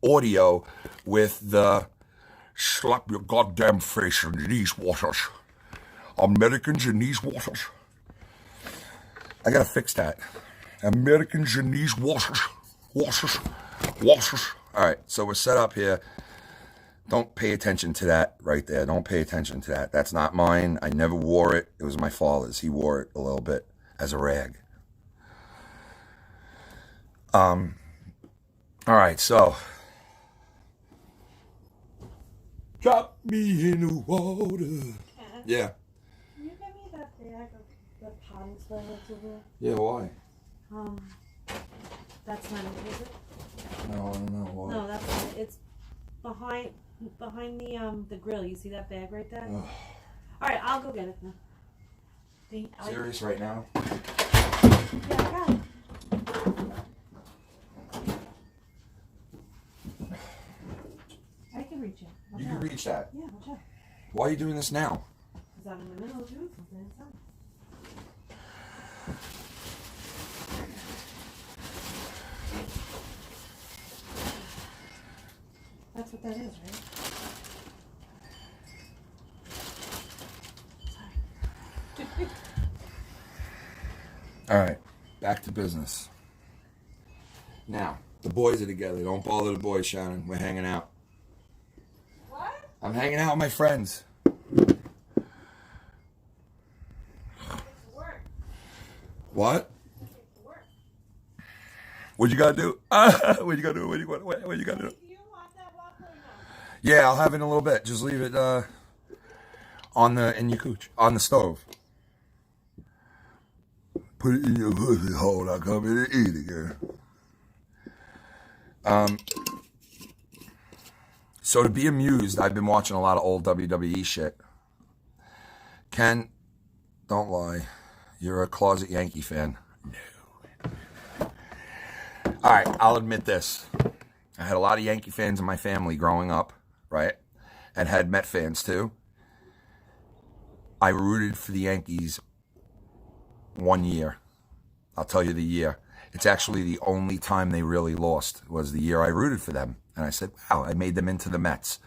[SPEAKER 1] audio with the slap your goddamn face in these waters. Americans in these waters. I gotta fix that. Americans in these waters. Waters. Alright, so we're set up here. Don't pay attention to that right there. Don't pay attention to that. That's not mine. I never wore it. It was my father's. He wore it a little bit as a rag. All right, so drop me in the water. Yeah.
[SPEAKER 4] Can you give me that bag of the potting soil that's over there?
[SPEAKER 1] Yeah, why?
[SPEAKER 4] That's not it, is it?
[SPEAKER 1] No, I don't know why.
[SPEAKER 4] No, that's not it. It's behind the grill. You see that bag right there?
[SPEAKER 1] Ugh.
[SPEAKER 4] All right, I'll go get it now.
[SPEAKER 1] Serious right now?
[SPEAKER 4] Yeah, I got it. reach it. Watch
[SPEAKER 1] You
[SPEAKER 4] out.
[SPEAKER 1] can reach that.
[SPEAKER 4] Yeah, watch out.
[SPEAKER 1] Why are you doing this now?
[SPEAKER 4] Because I'm in the middle of doing something inside. That's what that is, right? Sorry.
[SPEAKER 1] All right, back to business. Now, the boys are together. Don't bother the boys, Shannon. We're hanging out.
[SPEAKER 4] What?
[SPEAKER 1] I'm hanging out with my friends.
[SPEAKER 4] Work.
[SPEAKER 1] What?
[SPEAKER 4] Work.
[SPEAKER 1] What you gotta do? What you gotta do? What you gotta do?
[SPEAKER 4] Do you want that waffle or no?
[SPEAKER 1] Yeah, I'll have it in a little bit. Just leave it in your cooch, on the stove. Put it in your pussy hole. I'll come in and eat it, girl. So to be amused, I've been watching a lot of old WWE shit. Ken, don't lie. You're a closet Yankee fan. No. All right, I'll admit this. I had a lot of Yankee fans in my family growing up, right? And had Met fans too. I rooted for the Yankees 1 year. I'll tell you the year. It's actually the only time they really lost was the year I rooted for them. And I said, wow, I made them into the Mets.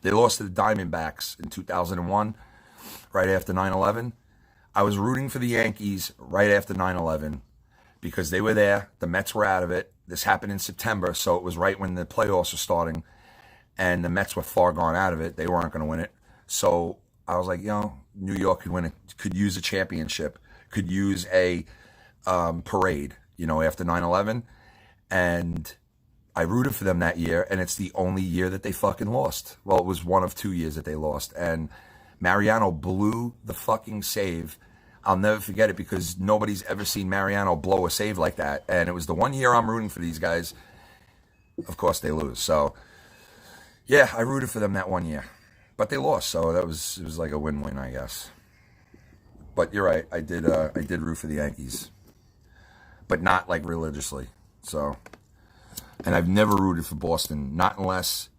[SPEAKER 1] They lost to the Diamondbacks in 2001, right after 9/11. I was rooting for the Yankees right after 9/11 because they were there. The Mets were out of it. This happened in September, so it was right when the playoffs were starting. And the Mets were far gone out of it. They weren't going to win it. So I was like, New York could win it, could use a championship, could use a parade, after 9/11. And I rooted for them that year, and it's the only year that they fucking lost. Well, it was one of 2 years that they lost. And Mariano blew the fucking save. I'll never forget it because nobody's ever seen Mariano blow a save like that. And it was the 1 year I'm rooting for these guys. Of course, they lose. So, yeah, I rooted for them that 1 year. But they lost, so it was like a win-win, I guess. But you're right, I did root for the Yankees. But not like religiously. So, and I've never rooted for Boston, not unless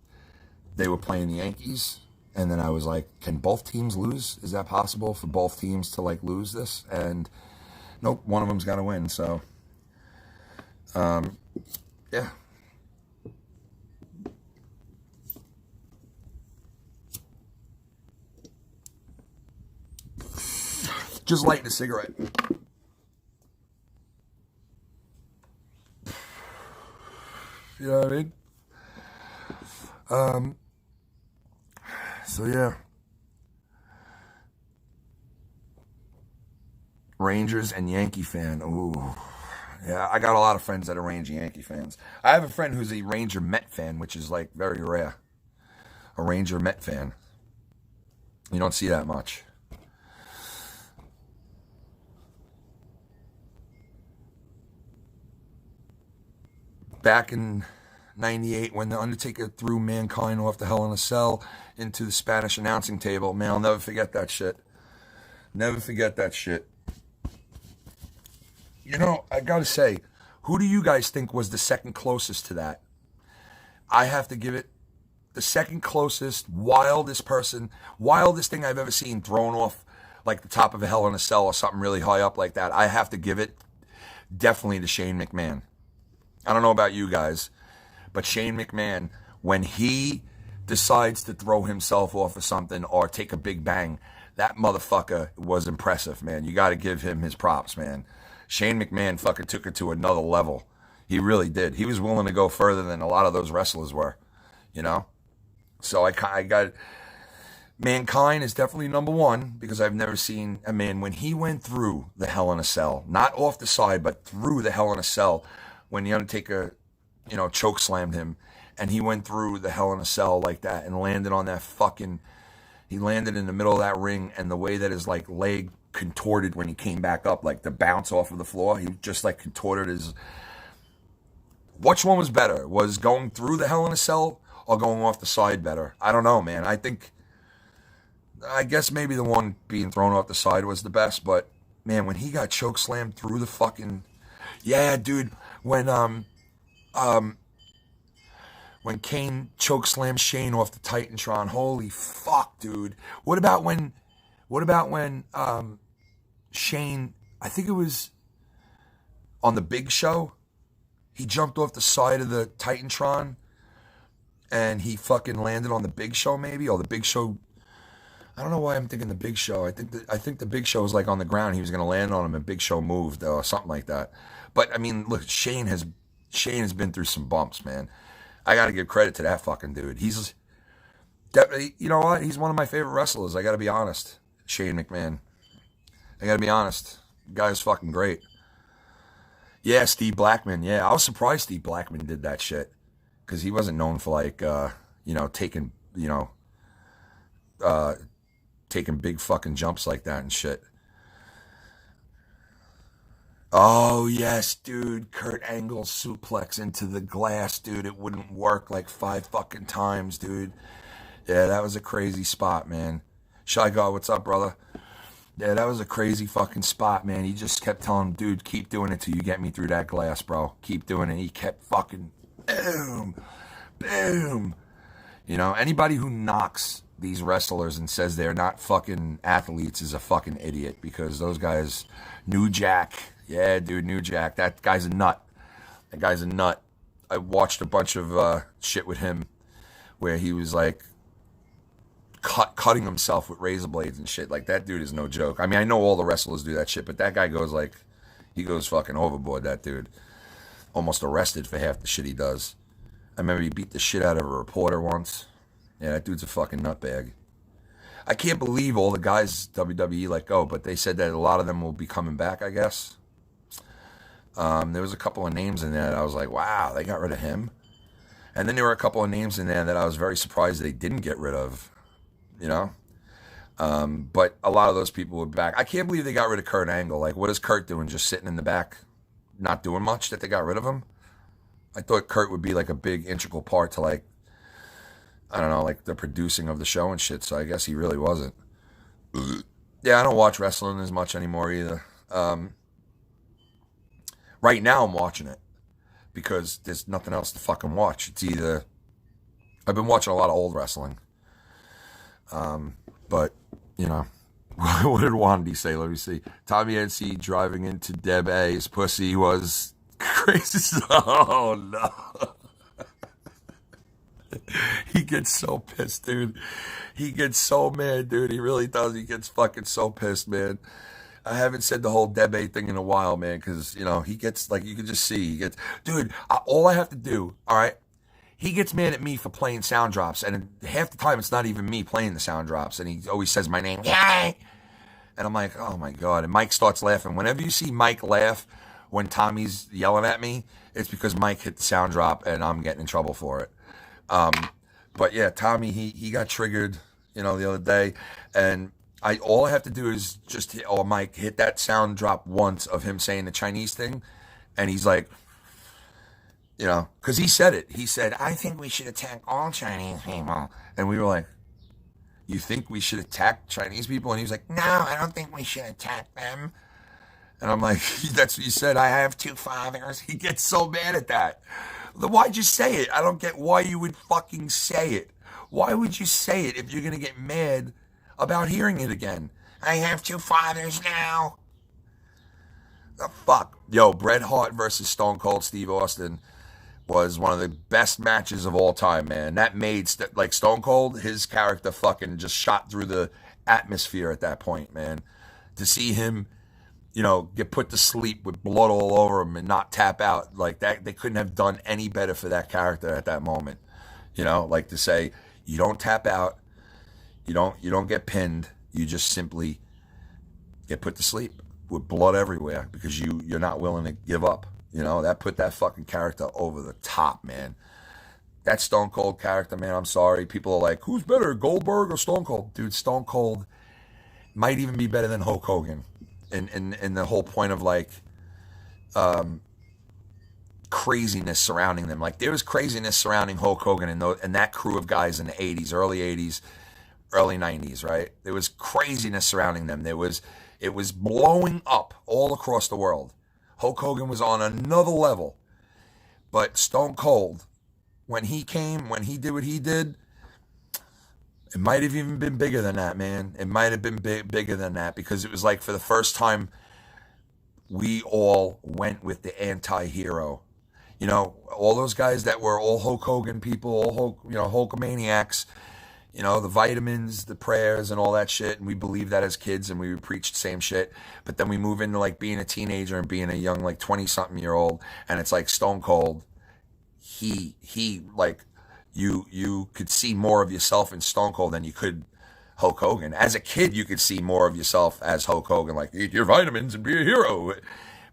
[SPEAKER 1] they were playing the Yankees. And then I was like, can both teams lose? Is that possible for both teams to like lose this? And nope, one of them's got to win. So, yeah. Just lighting a cigarette. You know what I mean? So yeah. Rangers and Yankee fan. Ooh. Yeah, I got a lot of friends that are Ranger Yankee fans. I have a friend who's a Ranger Met fan, which is like very rare. A Ranger Met fan. You don't see that much. Back in 98 when The Undertaker threw Mankind off the Hell in a Cell into the Spanish announcing table. Man, I'll never forget that shit. Never forget that shit. I gotta say, who do you guys think was the second closest to that? I have to give it the second closest, wildest thing I've ever seen thrown off like the top of a Hell in a Cell or something really high up like that. I have to give it definitely to Shane McMahon. I don't know about you guys, but Shane McMahon, when he decides to throw himself off of something or take a big bang, that motherfucker was impressive, man. You got to give him his props, man. Shane McMahon fucking took it to another level. He really did. He was willing to go further than a lot of those wrestlers were, So I got Mankind is definitely number one because I've never seen a man when he went through the Hell in a Cell, not off the side, but through the Hell in a Cell. When the Undertaker, choke slammed him, and he went through the Hell in a Cell like that and landed on that he landed in the middle of that ring, and the way that his leg contorted when he came back up, like the bounce off of the floor, he just contorted his. Which one was better? Was going through the Hell in a Cell or going off the side better? I don't know, man. I guess maybe the one being thrown off the side was the best, but man, when he got choke slammed through the fucking, yeah, dude. When when Kane chokeslammed Shane off the Titantron. Holy fuck, dude. What about when Shane, I think it was on the Big Show, he jumped off the side of the Titantron and he fucking landed on the Big Show maybe, or the Big Show, I don't know why I'm thinking the Big Show. I think the Big Show was like on the ground. He was going to land on him and Big Show moved or something like that. But I mean, look, Shane has been through some bumps, man. I got to give credit to that fucking dude. He's definitely, you know what? He's one of my favorite wrestlers. I got to be honest. Shane McMahon. I got to be honest. The guy's fucking great. Yeah, Steve Blackman. Yeah, I was surprised Steve Blackman did that shit because he wasn't known for like, taking big fucking jumps like that and shit. Oh, yes, dude. Kurt Angle suplex into the glass, dude. It wouldn't work like 5 fucking times, dude. Yeah, that was a crazy spot, man. Shy God, what's up, brother? Yeah, that was a crazy fucking spot, man. He just kept telling him, dude, keep doing it till you get me through that glass, bro. Keep doing it. He kept fucking boom, boom. You know, anybody who knocks these wrestlers and says they're not fucking athletes is a fucking idiot because those guys, New Jack. Yeah, dude, New Jack. That guy's a nut. That guy's a nut. I watched a bunch of shit with him where he was like cutting himself with razor blades and shit. Like, that dude is no joke. I mean, I know all the wrestlers do that shit, but that guy goes like, he goes fucking overboard, that dude. Almost arrested for half the shit he does. I remember he beat the shit out of a reporter once. Yeah, that dude's a fucking nutbag. I can't believe all the guys WWE let go, but they said that a lot of them will be coming back, I guess. There was a couple of names in there that I was like, wow, they got rid of him. And then there were a couple of names in there that I was very surprised they didn't get rid of, you know? But a lot of those people were back. I can't believe they got rid of Kurt Angle. Like, what is Kurt doing? Just sitting in the back, not doing much, that they got rid of him? I thought Kurt would be like a big integral part to, like, I don't know, like the producing of the show and shit, so I guess he really wasn't. Yeah, I don't watch wrestling as much anymore either. Right now I'm watching it because there's nothing else to fucking watch. It's either, I've been watching a lot of old wrestling. But, you know, what did Wandy say? Let me see. Tommy NC driving into Deb A's pussy was crazy. Oh, no. He gets so pissed, dude. He gets so mad, dude. He really does. He gets fucking so pissed, man. I haven't said the whole Debe thing in a while, man, because, you know, he gets, like, you can just see. He gets, dude, all I have to do, all right, he gets mad at me for playing sound drops, and half the time it's not even me playing the sound drops, and he always says my name, yay! And I'm like, oh, my God. And Mike starts laughing. Whenever you see Mike laugh when Tommy's yelling at me, it's because Mike hit the sound drop, and I'm getting in trouble for it. But yeah, Tommy, he got triggered, you know, the other day, and all I have to do is just hit, Mike, hit that sound drop once of him saying the Chinese thing, and he's like, you know, because he said it. He said, I think we should attack all Chinese people. And we were like, you think we should attack Chinese people? And he was like, no, I don't think we should attack them. And I'm like, that's what you said. I have 2 fathers. He gets so mad at that. Then why'd you say it? I don't get why you would fucking say it. Why would you say it if you're going to get mad about hearing it again? I have 2 fathers now. The fuck? Yo, Bret Hart versus Stone Cold Steve Austin was one of the best matches of all time, man. That made, like, Stone Cold, his character fucking just shot through the atmosphere at that point, man. To see him, you know, get put to sleep with blood all over him and not tap out, like that, they couldn't have done any better for that character at that moment. You know, like to say, you don't tap out, you don't get pinned, you just simply get put to sleep with blood everywhere because you're not willing to give up. You know, that put that fucking character over the top, man. That Stone Cold character, man, I'm sorry. People are like, who's better, Goldberg or Stone Cold? Dude, Stone Cold might even be better than Hulk Hogan. In the whole point of, like, craziness surrounding them. Like, there was craziness surrounding Hulk Hogan and that crew of guys in the 80s, early 80s, early 90s, right? There was craziness surrounding them. It was blowing up all across the world. Hulk Hogan was on another level. But Stone Cold when he did what he did, it might have even been bigger than that, man. It might have been bigger than that, because it was like for the first time we all went with the anti-hero. You know, all those guys that were all Hulk Hogan people, all Hulkamaniacs, you know, the vitamins, the prayers, and all that shit. And we believed that as kids, and we would preach the same shit. But then we move into like being a teenager and being a young, like 20-something-year-old, and it's like Stone Cold. He like, you could see more of yourself in Stone Cold than you could Hulk Hogan. As a kid, you could see more of yourself as Hulk Hogan, like, eat your vitamins and be a hero.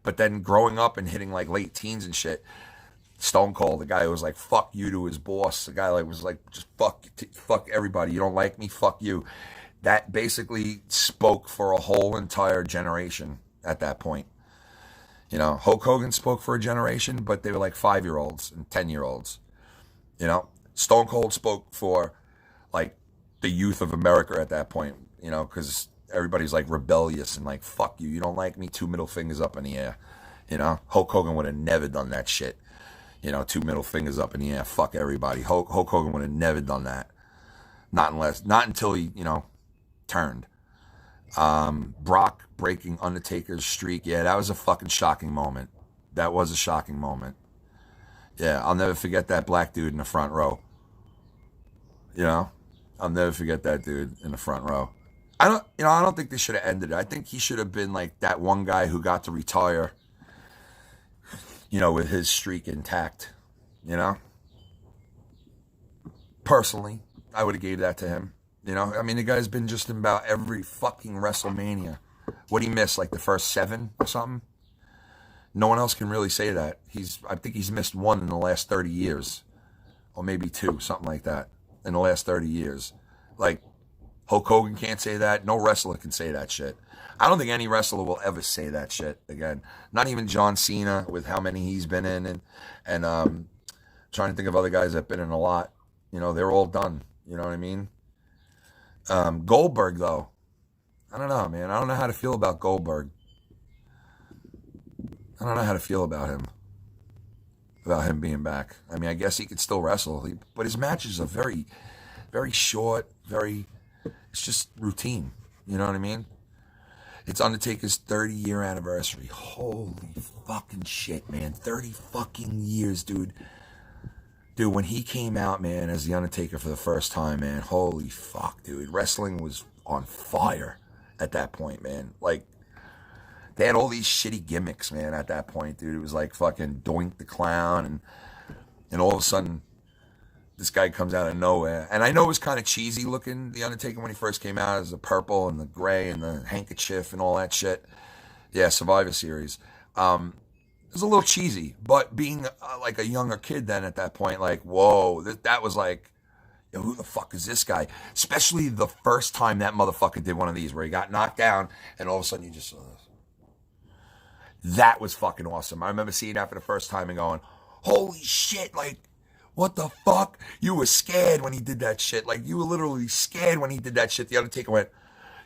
[SPEAKER 1] But then growing up and hitting like late teens and shit, Stone Cold, the guy who was like, fuck you to his boss, the guy like was like, just fuck everybody, you don't like me, fuck you. That basically spoke for a whole entire generation at that point. You know, Hulk Hogan spoke for a generation, but they were like 5-year-olds and 10-year-olds. You know, Stone Cold spoke for like the youth of America at that point, you know, because everybody's like rebellious and like, fuck you, you don't like me, 2 middle fingers up in the air. You know, Hulk Hogan would have never done that shit. You know, 2 middle fingers up in the air, fuck everybody. Hulk Hogan would have never done that. Not until he, you know, turned. Brock breaking Undertaker's streak. Yeah, that was a fucking shocking moment. That was a shocking moment. Yeah, I'll never forget that black dude in the front row. You know, I'll never forget that dude in the front row. I don't think they should have ended it. I think he should have been like that one guy who got to retire, you know, with his streak intact, you know. Personally, I would have gave that to him. You know, I mean, the guy's been just in about every fucking WrestleMania. What'd he miss, like the first 7 or something? No one else can really say that. I think he's missed 1 in the last 30 years. Or maybe 2, something like that, in the last 30 years. Like, Hulk Hogan can't say that. No wrestler can say that shit. I don't think any wrestler will ever say that shit again. Not even John Cena, with how many he's been in, and trying to think of other guys that've been in a lot. You know, they're all done. You know what I mean? Goldberg, though, I don't know, man. I don't know how to feel about Goldberg. I don't know how to feel about him being back. I mean, I guess he could still wrestle, but his matches are very, very short. It's just routine. You know what I mean? It's Undertaker's 30-year anniversary. Holy fucking shit, man. 30 fucking years, dude. Dude, when he came out, man, as The Undertaker for the first time, man, holy fuck, dude. Wrestling was on fire at that point, man. Like, they had all these shitty gimmicks, man, at that point, dude. It was like fucking Doink the Clown, and all of a sudden, this guy comes out of nowhere. And I know it was kind of cheesy looking, The Undertaker, when he first came out, as the purple and the gray and the handkerchief and all that shit. Yeah, Survivor Series. It was a little cheesy, but being like a younger kid then at that point, like, whoa, that was like, yo, who the fuck is this guy? Especially the first time that motherfucker did one of these where he got knocked down and all of a sudden you just saw this. That was fucking awesome. I remember seeing that for the first time and going, holy shit, like, what the fuck? You were scared when he did that shit. Like, you were literally scared when he did that shit. The Undertaker went,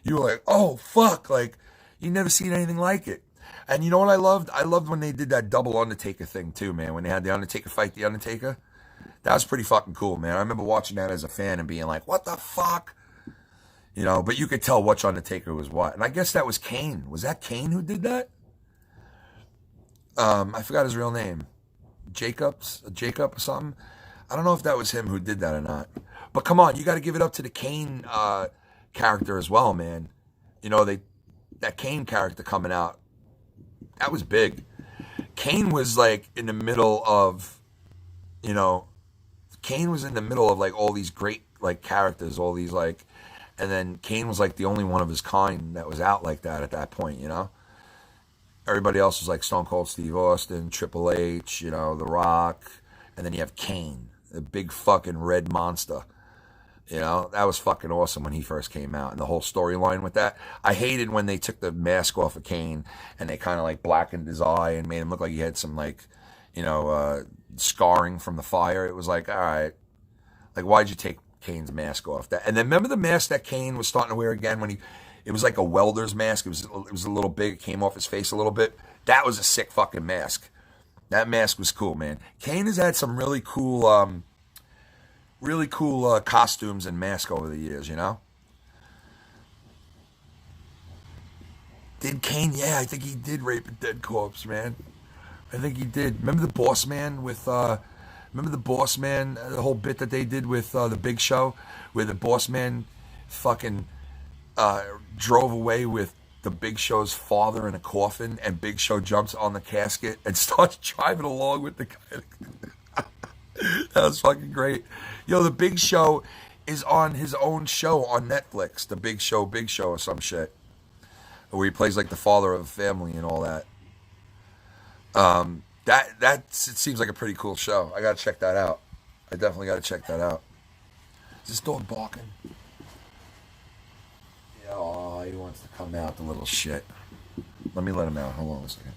[SPEAKER 1] you were like, oh, fuck. Like, you never seen anything like it. And you know what I loved? I loved when they did that double Undertaker thing, too, man. When they had the Undertaker fight the Undertaker. That was pretty fucking cool, man. I remember watching that as a fan and being like, what the fuck? You know, but you could tell which Undertaker was what. And I guess that was Kane. Was that Kane who did that? I forgot his real name. Jacob or something. I don't know if that was him who did that or not. But come on, you got to give it up to the Kane character as well, man. You know, that Kane character coming out, that was big. Kane was like in the middle of, you know, like all these great like characters, all these like, and then Kane was like the only one of his kind that was out like that at that point, you know. Everybody else was like Stone Cold Steve Austin, Triple H, you know, The Rock, and then you have Kane, the big fucking red monster. You know, that was fucking awesome when he first came out, and the whole storyline with that. I hated when they took the mask off of Kane and they kind of like blackened his eye and made him look like he had some like, you know, scarring from the fire. It was like, all right, like, why'd you take Kane's mask off? And then remember the mask that Kane was starting to wear again when it was like a welder's mask. It was a little big. It came off his face a little bit. That was a sick fucking mask. That mask was cool, man. Kane has had some really cool really cool costumes and masks over the years, you know? Did Kane? Yeah, I think he did rape a dead corpse, man. I think he did. Remember the Boss Man with, remember the Boss Man, the whole bit that they did with the Big Show, where the Boss Man fucking drove away with the Big Show's father in a coffin, and Big Show jumps on the casket and starts driving along with the guy. That was fucking great. Yo, the Big Show is on his own show on Netflix, the Big Show or some shit, where he plays like the father of a family and all that. It seems like a pretty cool show. I gotta check that out. I definitely gotta check that out. Is this dog barking? Yeah, oh, he wants to come out, the little shit. Let me let him out. Hold on a second.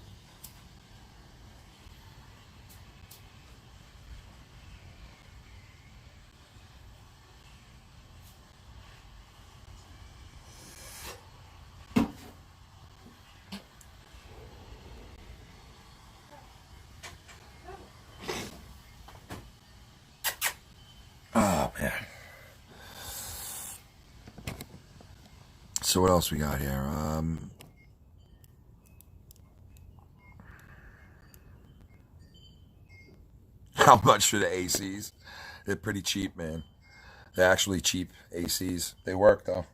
[SPEAKER 1] Oh, man. So what else we got here? How much for the ACs? They're pretty cheap, man. They're actually cheap ACs. They work, though.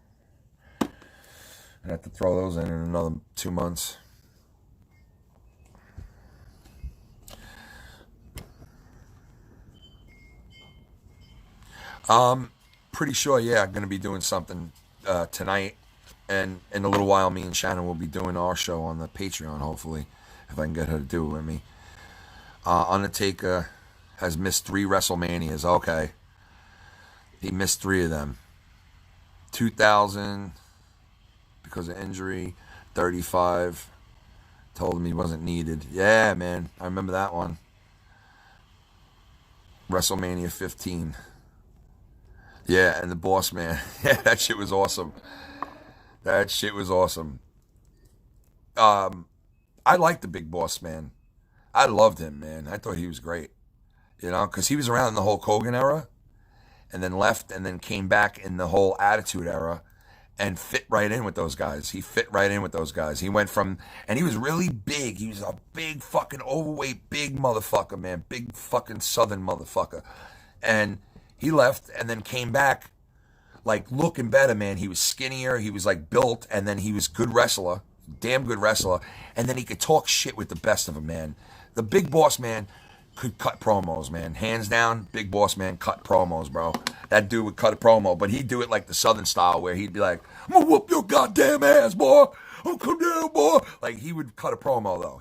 [SPEAKER 1] I have to throw those in another 2 months. Pretty sure, yeah, I'm going to be doing something tonight. And in a little while, me and Shannon will be doing our show on the Patreon, hopefully, if I can get her to do it with me. Undertaker has missed 3 WrestleManias. Okay. He missed 3 of them. 2000, because of injury. 35, told him he wasn't needed. Yeah, man, I remember that one. WrestleMania 15. Yeah, and the Boss Man. Yeah, that shit was awesome. That shit was awesome. I liked the Big Boss Man. I loved him, man. I thought he was great. You know, because he was around in the whole Hogan era, and then left, and then came back in the whole Attitude era, and fit right in with those guys. He fit right in with those guys. He went from, and he was really big. He was a big fucking overweight, big motherfucker, man. Big fucking Southern motherfucker. And he left and then came back like looking better, man. He was skinnier. He was like built, and then he was good wrestler, damn good wrestler. And then he could talk shit with the best of them, man. The Big Boss Man could cut promos, man. Hands down, Big Boss Man cut promos, bro. That dude would cut a promo, but he'd do it like the Southern style, where he'd be like, "I'm gonna whoop your goddamn ass, boy. I'm come down, boy." Like, he would cut a promo, though.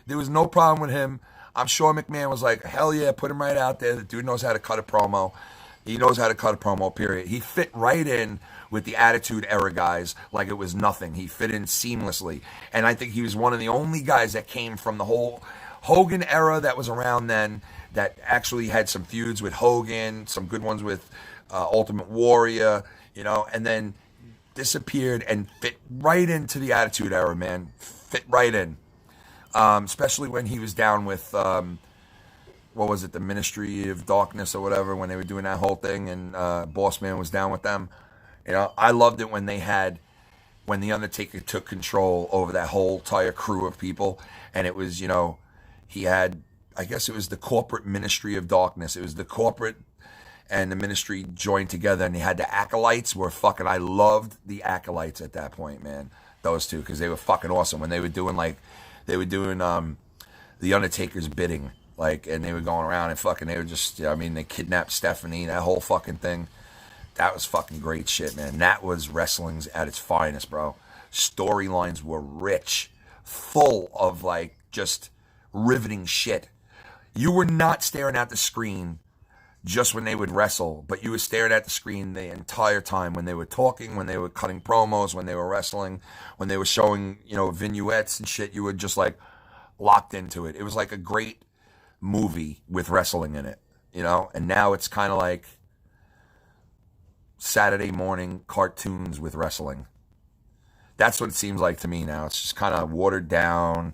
[SPEAKER 1] There was no problem with him. I'm sure McMahon was like, hell yeah, put him right out there. The dude knows how to cut a promo. He knows how to cut a promo, period. He fit right in with the Attitude Era guys like it was nothing. He fit in seamlessly. And I think he was one of the only guys that came from the whole Hogan era that was around then, that actually had some feuds with Hogan, some good ones with Ultimate Warrior, you know, and then disappeared and fit right into the Attitude Era, man. Fit right in. Especially when he was down with, what was it, the Ministry of Darkness or whatever, when they were doing that whole thing, and Boss Man was down with them. You know, I loved it when The Undertaker took control over that whole entire crew of people, and it was, you know, he had, I guess it was the corporate Ministry of Darkness. It was the corporate and the ministry joined together, and they had the Acolytes were fucking, I loved the Acolytes at that point, man. Those two, because they were fucking awesome. When they were doing, The Undertaker's bidding, like, and they were going around and fucking, they were just, I mean, they kidnapped Stephanie, that whole fucking thing. That was fucking great shit, man. That was wrestling's at its finest, bro. Storylines were rich, full of, like, just riveting shit. You were not staring at the screen just when they would wrestle, but you were staring at the screen the entire time, when they were talking, when they were cutting promos, when they were wrestling, when they were showing, you know, vignettes and shit. You were just, like, locked into it. It was like a great movie with wrestling in it, you know? And now it's kind of like Saturday morning cartoons with wrestling. That's what it seems like to me now. It's just kind of watered down.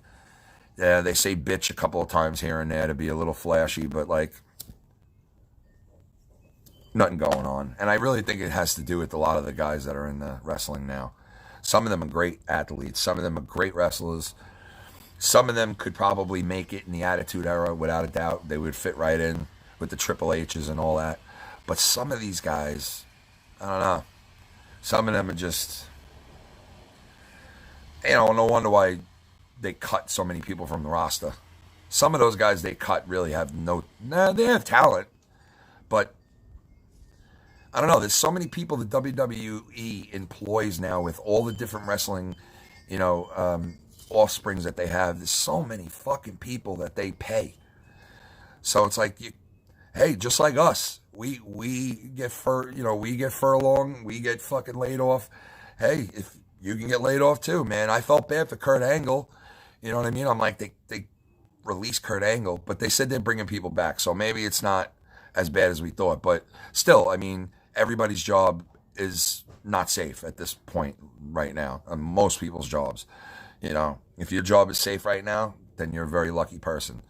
[SPEAKER 1] Yeah, they say bitch a couple of times here and there to be a little flashy, but, like, nothing going on. And I really think it has to do with a lot of the guys that are in the wrestling now. Some of them are great athletes. Some of them are great wrestlers. Some of them could probably make it in the Attitude Era without a doubt. They would fit right in with the Triple H's and all that. But some of these guys, I don't know. Some of them are just, no wonder why they cut so many people from the roster. Some of those guys they cut really have they have talent. But, I don't know, there's so many people the WWE employs now with all the different wrestling, offsprings that they have. There's so many fucking people that they pay. So it's like, hey, just like us, we get we get furlong, we get fucking laid off. Hey, if you can get laid off too, man. I felt bad for Kurt Angle. You know what I mean? I'm like, they released Kurt Angle, but they said they're bringing people back. So maybe it's not as bad as we thought. But still, I mean, everybody's job is not safe at this point right now. Most people's jobs. If your job is safe right now, then you're a very lucky person.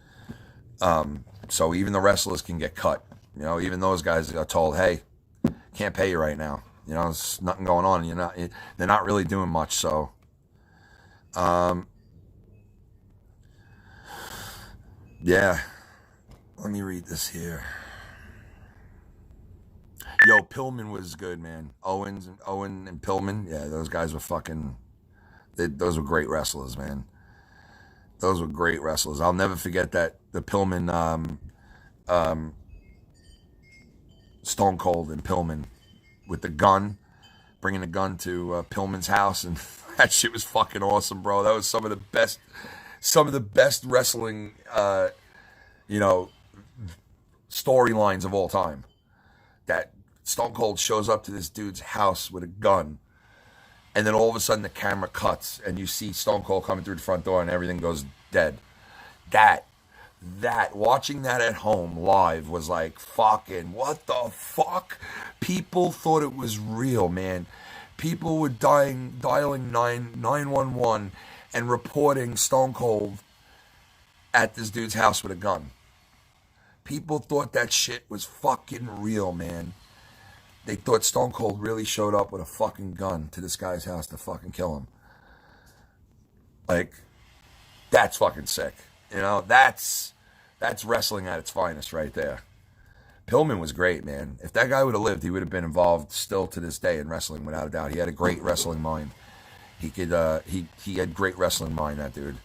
[SPEAKER 1] So even the wrestlers can get cut. Even those guys are told, hey, can't pay you right now. There's nothing going on. They're not really doing much. So, yeah. Let me read this here. Yo, Pillman was good, man. Owen and Pillman, yeah, those guys were fucking. Those were great wrestlers, man. Those were great wrestlers. I'll never forget that the Pillman, Stone Cold and Pillman with the gun, bringing the gun to Pillman's house, and that shit was fucking awesome, bro. That was some of the best wrestling, storylines of all time. That Stone Cold shows up to this dude's house with a gun, and then all of a sudden the camera cuts, and you see Stone Cold coming through the front door, and everything goes dead. Watching that at home live was like, fucking, what the fuck? People thought it was real, man. People were dialing 911 and reporting Stone Cold at this dude's house with a gun. People thought that shit was fucking real, man. They thought Stone Cold really showed up with a fucking gun to this guy's house to fucking kill him. Like, that's fucking sick. That's wrestling at its finest right there. Pillman was great, man. If that guy would have lived, he would have been involved still to this day in wrestling, without a doubt. He had a great wrestling mind. He had great wrestling mind, that dude.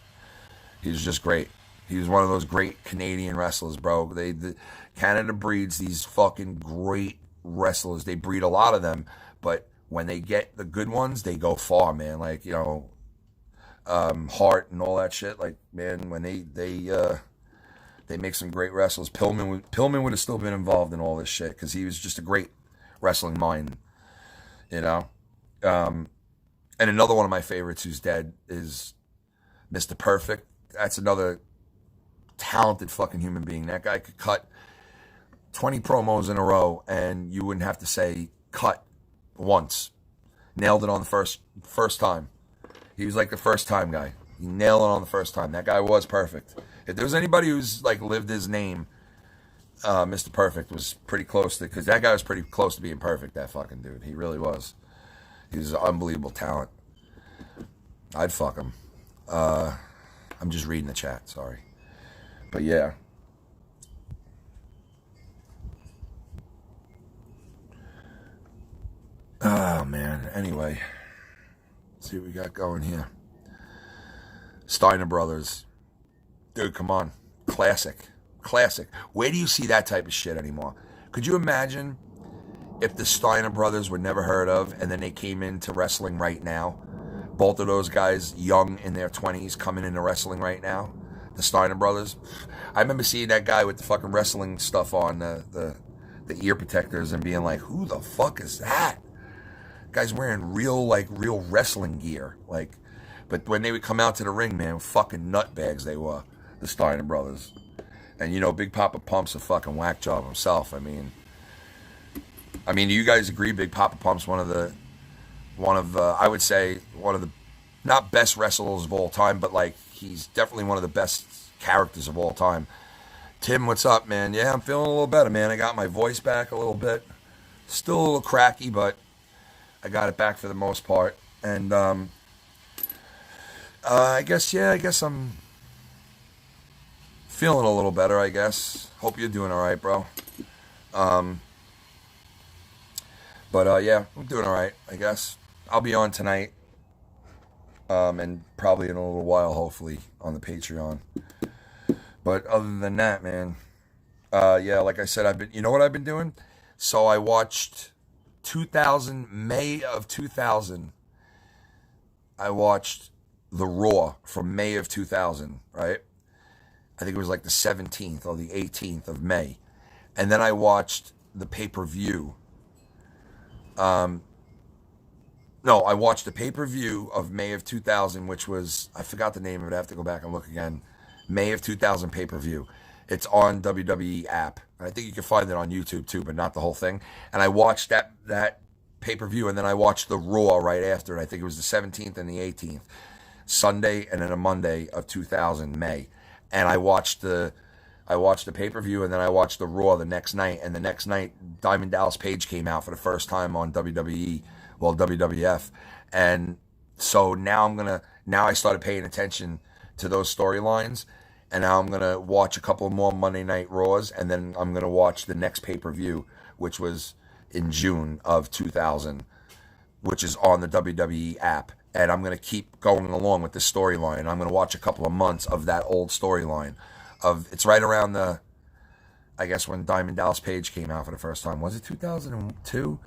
[SPEAKER 1] He was just great. He was one of those great Canadian wrestlers, bro. Canada breeds these fucking great wrestlers. They breed a lot of them, but when they get the good ones, they go far, man. Like, Hart and all that shit. Like, man, when they make some great wrestlers. Pillman would have still been involved in all this shit because he was just a great wrestling mind, And another one of my favorites who's dead is Mr. Perfect. That's another talented fucking human being. That guy could cut 20 promos in a row and you wouldn't have to say cut once. Nailed it on the first time. He was like the first time guy. He nailed it on the first time. That guy was perfect. If there was anybody who's like lived his name, Mr. Perfect was pretty close to, because that guy was pretty close to being perfect, that fucking dude. He really was. He was an unbelievable talent. I'd fuck him. I'm just reading the chat, sorry. But yeah. Oh, man. Anyway. Let's see what we got going here. Steiner Brothers. Dude, come on. Classic. Where do you see that type of shit anymore? Could you imagine if the Steiner Brothers were never heard of and then they came into wrestling right now? Both of those guys, young in their 20s, coming into wrestling right now. The Steiner Brothers. I remember seeing that guy with the fucking wrestling stuff on, the ear protectors, and being like, who the fuck is that? Guy's wearing real wrestling gear. But when they would come out to the ring, man, fucking nutbags they were, the Steiner Brothers. And Big Papa Pump's a fucking whack job himself. I mean, do you guys agree Big Papa Pump's one of I would say one of the, not best wrestlers of all time, but he's definitely one of the best characters of all time. Tim, what's up, man? Yeah, I'm feeling a little better, man. I got my voice back a little bit. Still a little cracky, but I got it back for the most part. And I guess I'm feeling a little better, I guess. Hope you're doing all right, bro. But yeah, I'm doing all right, I guess. I'll be on tonight, and probably in a little while, hopefully, on the Patreon. But other than that, man, yeah, like I said, you know what I've been doing? So I watched May of 2000. I watched the Raw from May of 2000, right? I think it was like the 17th or the 18th of May. And then I watched the pay-per-view. No, I watched the pay-per-view of May of 2000, which was, I forgot the name of it. I have to go back and look again. May of 2000 pay-per-view. It's on WWE app. And I think you can find it on YouTube too, but not the whole thing. And I watched that pay-per-view, and then I watched the Raw right after it. I think it was the 17th and the 18th. Sunday and then a Monday of 2000, May. And I watched the pay-per-view, and then I watched the Raw the next night. And the next night, Diamond Dallas Page came out for the first time on WWE, well, WWF. And so now I started paying attention to those storylines. And now I'm going to watch a couple more Monday Night Raws, and then I'm going to watch the next pay-per-view, which was in June of 2000, which is on the WWE app. And I'm going to keep going along with this storyline. I'm going to watch a couple of months of that old storyline. It's right around I guess when Diamond Dallas Page came out for the first time. Was it 2002?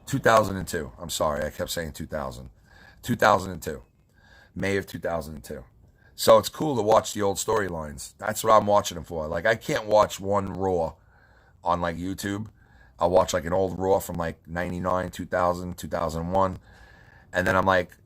[SPEAKER 1] 2002. I'm sorry, I kept saying 2000. 2002. May of 2002. So it's cool to watch the old storylines. That's what I'm watching them for. Like, I can't watch one Raw on, like, YouTube. I'll watch, like, an old Raw from, like, 99, 2000, 2001. And then I'm like,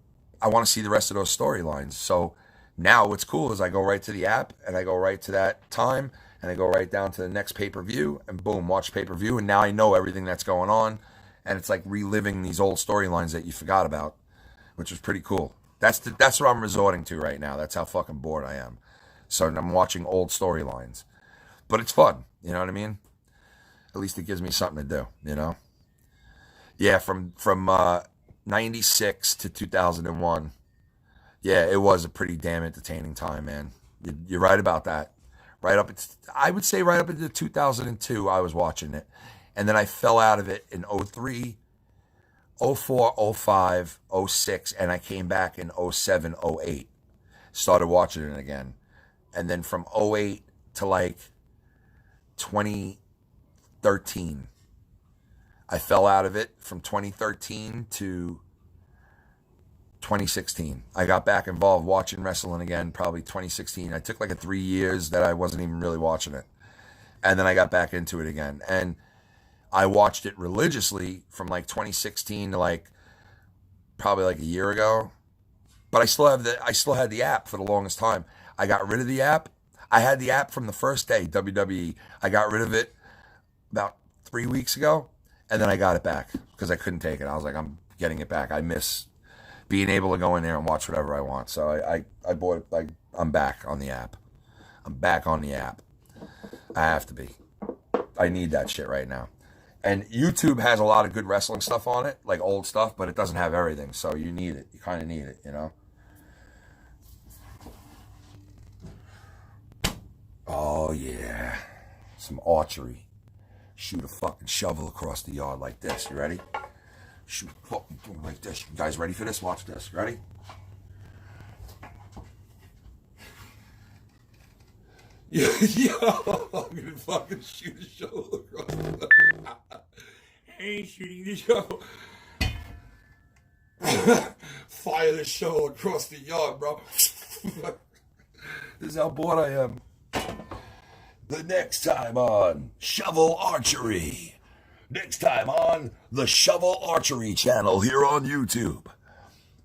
[SPEAKER 1] I want to see the rest of those storylines. So now what's cool is I go right to the app, and I go right to that time, and I go right down to the next pay-per-view, and boom, watch pay-per-view, and now I know everything that's going on. And it's like reliving these old storylines that you forgot about, which is pretty cool. That's what I'm resorting to right now. That's how fucking bored I am. So I'm watching old storylines. But it's fun, you know what I mean? At least it gives me something to do, you know? Yeah, from 96 to 2001. Yeah, it was a pretty damn entertaining time, man. You're right about that. I would say right up into 2002, I was watching it. And then I fell out of it in 03, 04, 05, 06, and I came back in 07, 08. Started watching it again. And then from 08 to like 2013, I fell out of it from 2013 to 2016. I got back involved watching wrestling again, probably 2016. I took like 3 years that I wasn't even really watching it. And then I got back into it again. And I watched it religiously from like 2016 to like probably like a year ago. But I still had the app for the longest time. I got rid of the app. I had the app from the first day, WWE. I got rid of it about 3 weeks ago, and then I got it back because I couldn't take it. I was like, I'm getting it back. I miss being able to go in there and watch whatever I want. So I bought it. Like, I'm back on the app. I'm back on the app. I have to be. I need that shit right now. And YouTube has a lot of good wrestling stuff on it, like old stuff, but it doesn't have everything. So you need it. You kind of need it, you know? Oh, yeah. Some archery. Shoot a fucking shovel across the yard like this. You ready? Shoot a fucking thing like this. You guys ready for this? Watch this. Ready? Yo, I'm gonna fucking shoot a shovel across the yard. I ain't shooting the shovel. Fire the shovel across the yard, bro. This is how bored I am. The next time on Shovel Archery. Next time on the Shovel Archery channel here on YouTube.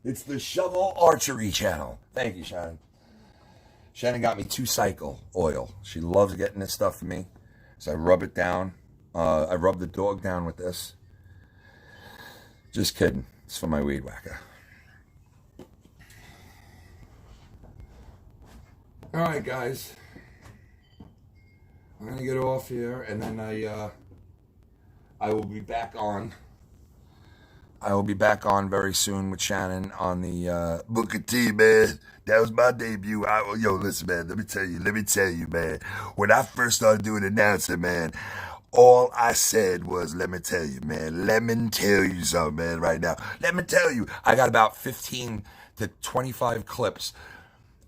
[SPEAKER 1] It's the Shovel Archery channel. Thank you, Shannon. Shannon got me 2-cycle oil. She loves getting this stuff for me. So I rub it down. I rub the dog down with this. Just kidding. It's for my weed whacker. All right, guys. I'm going to get off here, and then I will be back on. I will be back on very soon with Shannon on the Booker T, man. That was my debut. Yo, listen, man, let me tell you, man. When I first started doing announcing, man, all I said was, let me tell you, man. Let me tell you something, man, right now. Let me tell you. I got about 15 to 25 clips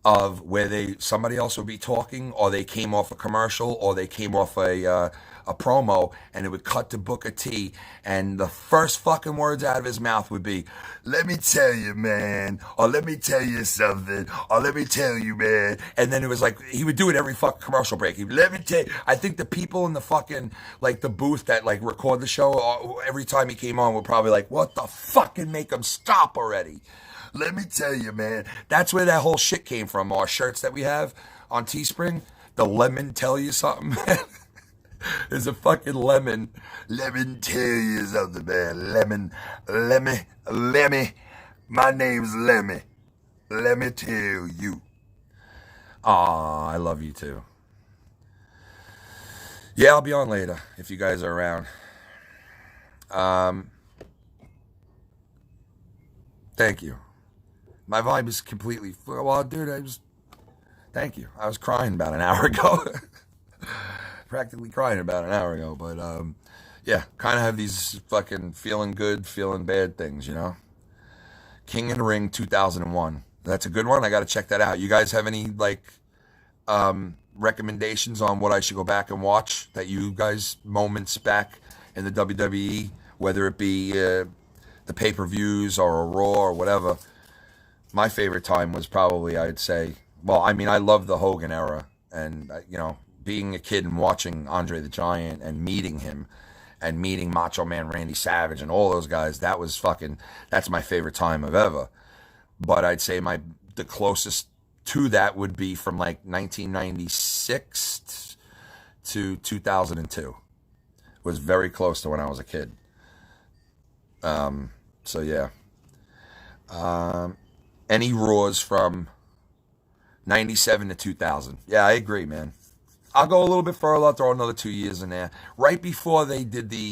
[SPEAKER 1] of where somebody else would be talking, or they came off a commercial, or they came off a promo, and it would cut to Booker T, and the first fucking words out of his mouth would be, let me tell you, man, or let me tell you something, or let me tell you, man. And then it was like, he would do it every fucking commercial break. Let me tell you. I think the people in the fucking, like, the booth that, like, record the show, every time he came on, were probably like, what the fucking make him stop already? Let me tell you, man. That's where that whole shit came from. Our shirts that we have on Teespring, the lemon tell you something, man. There's a fucking lemon. Let me tell you something, man. Lemmy. My name's Lemmy. Let me tell you. Aw, I love you too. Yeah, I'll be on later if you guys are around. Thank you. My vibe is completely... Well, dude, thank you. I was crying about an hour ago. Practically crying about an hour ago. But, yeah, kind of have these fucking feeling good, feeling bad things, you know? King and Ring 2001. That's a good one. I got to check that out. You guys have any, like, recommendations on what I should go back and watch that you guys, moments back in the WWE, whether it be the pay-per-views or a Raw or whatever? My favorite time was probably, I'd say, well, I mean, I love the Hogan era, and, you know, being a kid and watching Andre the Giant and meeting him and meeting Macho Man Randy Savage and all those guys, that's my favorite time of ever. But I'd say the closest to that would be from like 1996 to 2002. It was very close to when I was a kid. So yeah. Any Raws from 97 to 2000. Yeah, I agree, man. I'll go a little bit further. I'll throw another 2 years in there. Right before they did the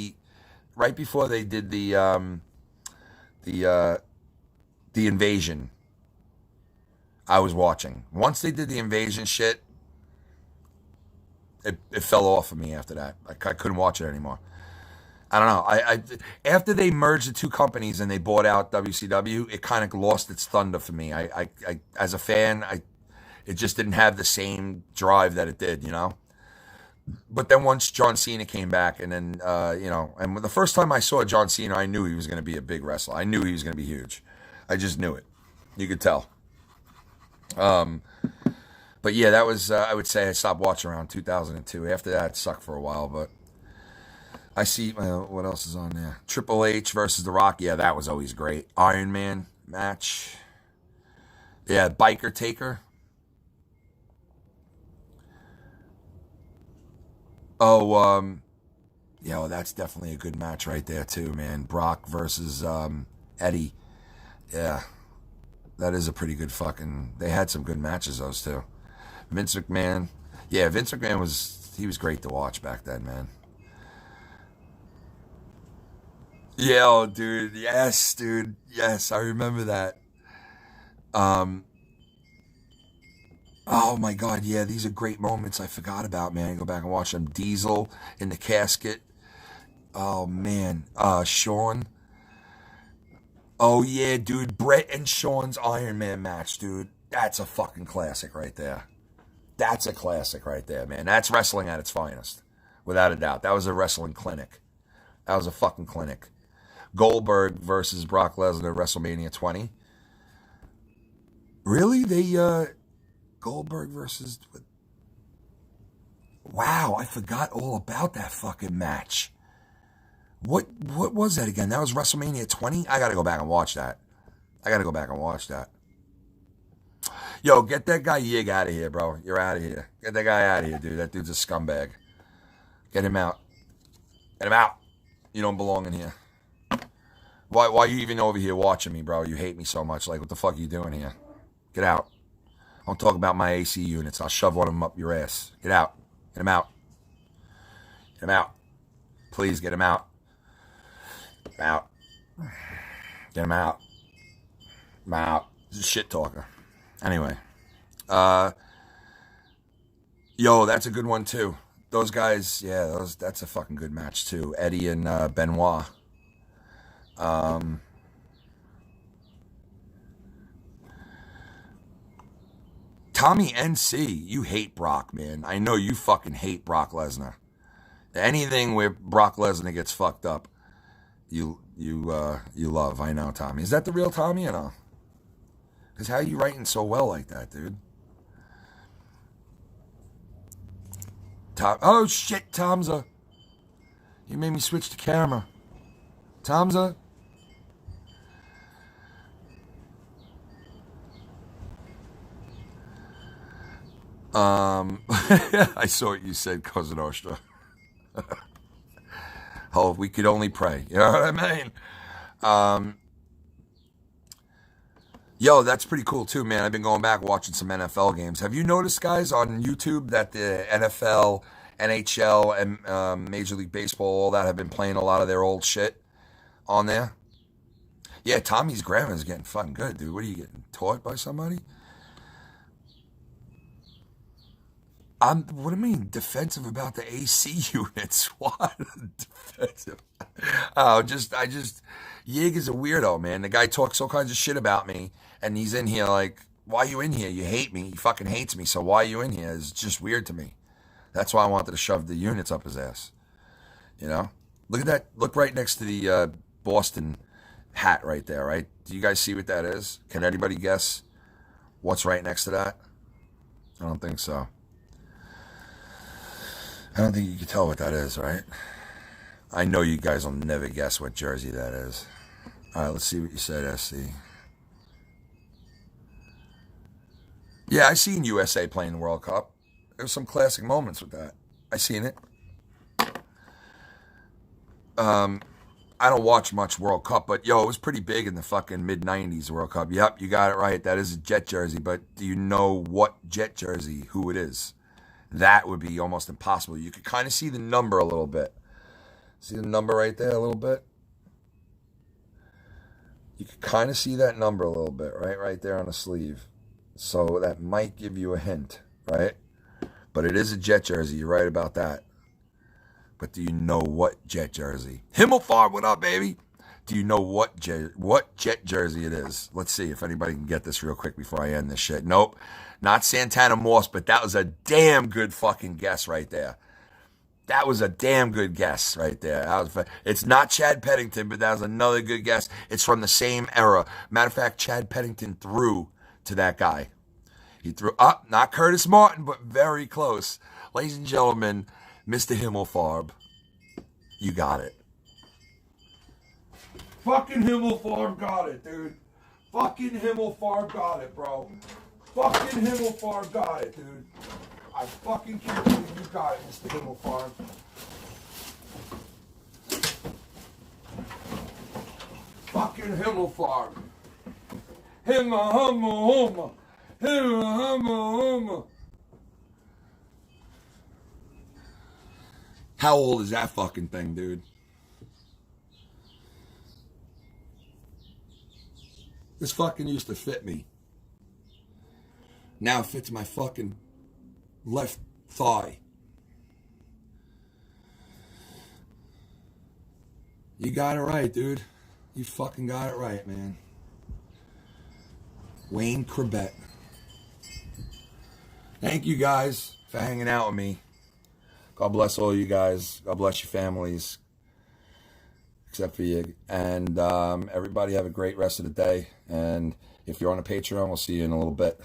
[SPEAKER 1] invasion, I was watching. Once they did the invasion shit, it fell off of me after that. I couldn't watch it anymore. I don't know. I after they merged the two companies and they bought out WCW, it kind of lost its thunder for me. I as a fan, it just didn't have the same drive that it did, you know. But then once John Cena came back, and then you know, and the first time I saw John Cena, I knew he was going to be a big wrestler. I knew he was going to be huge. I just knew it. You could tell. But yeah, that was I would say I stopped watching around 2002. After that, it sucked for a while, but. I see, what else is on there? Triple H versus The Rock. Yeah, that was always great. Iron Man match. Yeah, Biker Taker. Oh, yeah, well, that's definitely a good match right there, too, man. Brock versus Eddie. Yeah, that is a pretty good fucking... They had some good matches, those two. Vince McMahon. Yeah, Vince McMahon was great to watch back then, man. Yeah, oh, dude. Yes, dude. Yes, I remember that. Oh my God, yeah, these are great moments I forgot about, man. Go back and watch them. Diesel in the casket. Oh man, Sean. Oh yeah, dude. Brett and Sean's Iron Man match, dude. That's a fucking classic right there. That's a classic right there, man. That's wrestling at its finest, without a doubt. That was a wrestling clinic. That was a fucking clinic. Goldberg versus Brock Lesnar, WrestleMania 20. Really? Goldberg versus... Wow, I forgot all about that fucking match. What was that again? That was WrestleMania 20? I gotta go back and watch that. Yo, get that guy Yig out of here, bro. You're out of here. Get that guy out of here, dude. That dude's a scumbag. Get him out. Get him out. You don't belong in here. Why are you even over here watching me, bro? You hate me so much. Like, what the fuck are you doing here? Get out. Don't talk about my AC units. I'll shove one of them up your ass. Get out. Get him out. Get him out. Please get him out. Out. Get him out. I'm out. He's a shit talker. Anyway. Yo, that's a good one too. Those guys, yeah, that's a fucking good match too. Eddie and Benoit. Tommy NC, you hate Brock, man. I know you fucking hate Brock Lesnar. Anything where Brock Lesnar gets fucked up, you love. I know, Tommy. Is that the real Tommy or no? Because how are you writing so well like that, dude? Oh shit, Hamza. You made me switch the camera. Hamza. I saw what you said, Cousin Ostra. Oh, we could only pray. You know what I mean? Yo, that's pretty cool too, man. I've been going back watching some NFL games. Have you noticed, guys, on YouTube that the NFL, NHL, and Major League Baseball, all that have been playing a lot of their old shit on there? Yeah, Tommy's grammar's getting fucking good, dude. What are you getting taught by somebody? What do you mean defensive about the AC units? What? Defensive? Oh, Yig is a weirdo, man. The guy talks all kinds of shit about me, and he's in here like, why are you in here? You hate me. He fucking hates me, so why are you in here? It's just weird to me. That's why I wanted to shove the units up his ass. You know? Look at that. Look right next to the Boston hat right there, right? Do you guys see what that is? Can anybody guess what's right next to that? I don't think so. I don't think you can tell what that is, right? I know you guys will never guess what jersey that is. All right, let's see what you said, SC. Yeah, I seen USA playing the World Cup. There's some classic moments with that. I seen it. I don't watch much World Cup, but yo, it was pretty big in the fucking mid-90s World Cup. Yep, you got it right. That is a Jet jersey, but do you know what Jet jersey, who it is? That would be almost impossible. You could kind of see the number a little bit. See the number right there a little bit? You could kind of see that number a little bit, right there on the sleeve. So that might give you a hint, right? But it is a Jet jersey. You're right about that. But do you know what Jet jersey? Himmelfarb, what up, baby? Do you know what Jet jersey it is? Let's see if anybody can get this real quick before I end this shit. Nope. Not Santana Moss, but that was a damn good fucking guess right there. That was a damn good guess right there. It's not Chad Pennington, but that was another good guess. It's from the same era. Matter of fact, Chad Pennington threw to that guy. He threw up, not Curtis Martin, but very close. Ladies and gentlemen, Mr. Himmelfarb, you got it. Fucking Himmelfarb got it, dude. Fucking Himmelfarb got it, bro. Fucking Himmelfarb got it, dude. I fucking can't believe you got it, Mr. Himmelfarb. Fucking Himmelfarb. Himma, humma, humma. Himma, humma, humma. How old is that fucking thing, dude? This fucking used to fit me. Now it fits my fucking left thigh. You got it right, dude. You fucking got it right, man. Wayne Corbett. Thank you guys for hanging out with me. God bless all you guys. God bless your families. Except for you. And everybody have a great rest of the day. And if you're on a Patreon, we'll see you in a little bit.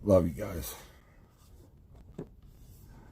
[SPEAKER 1] Love you guys.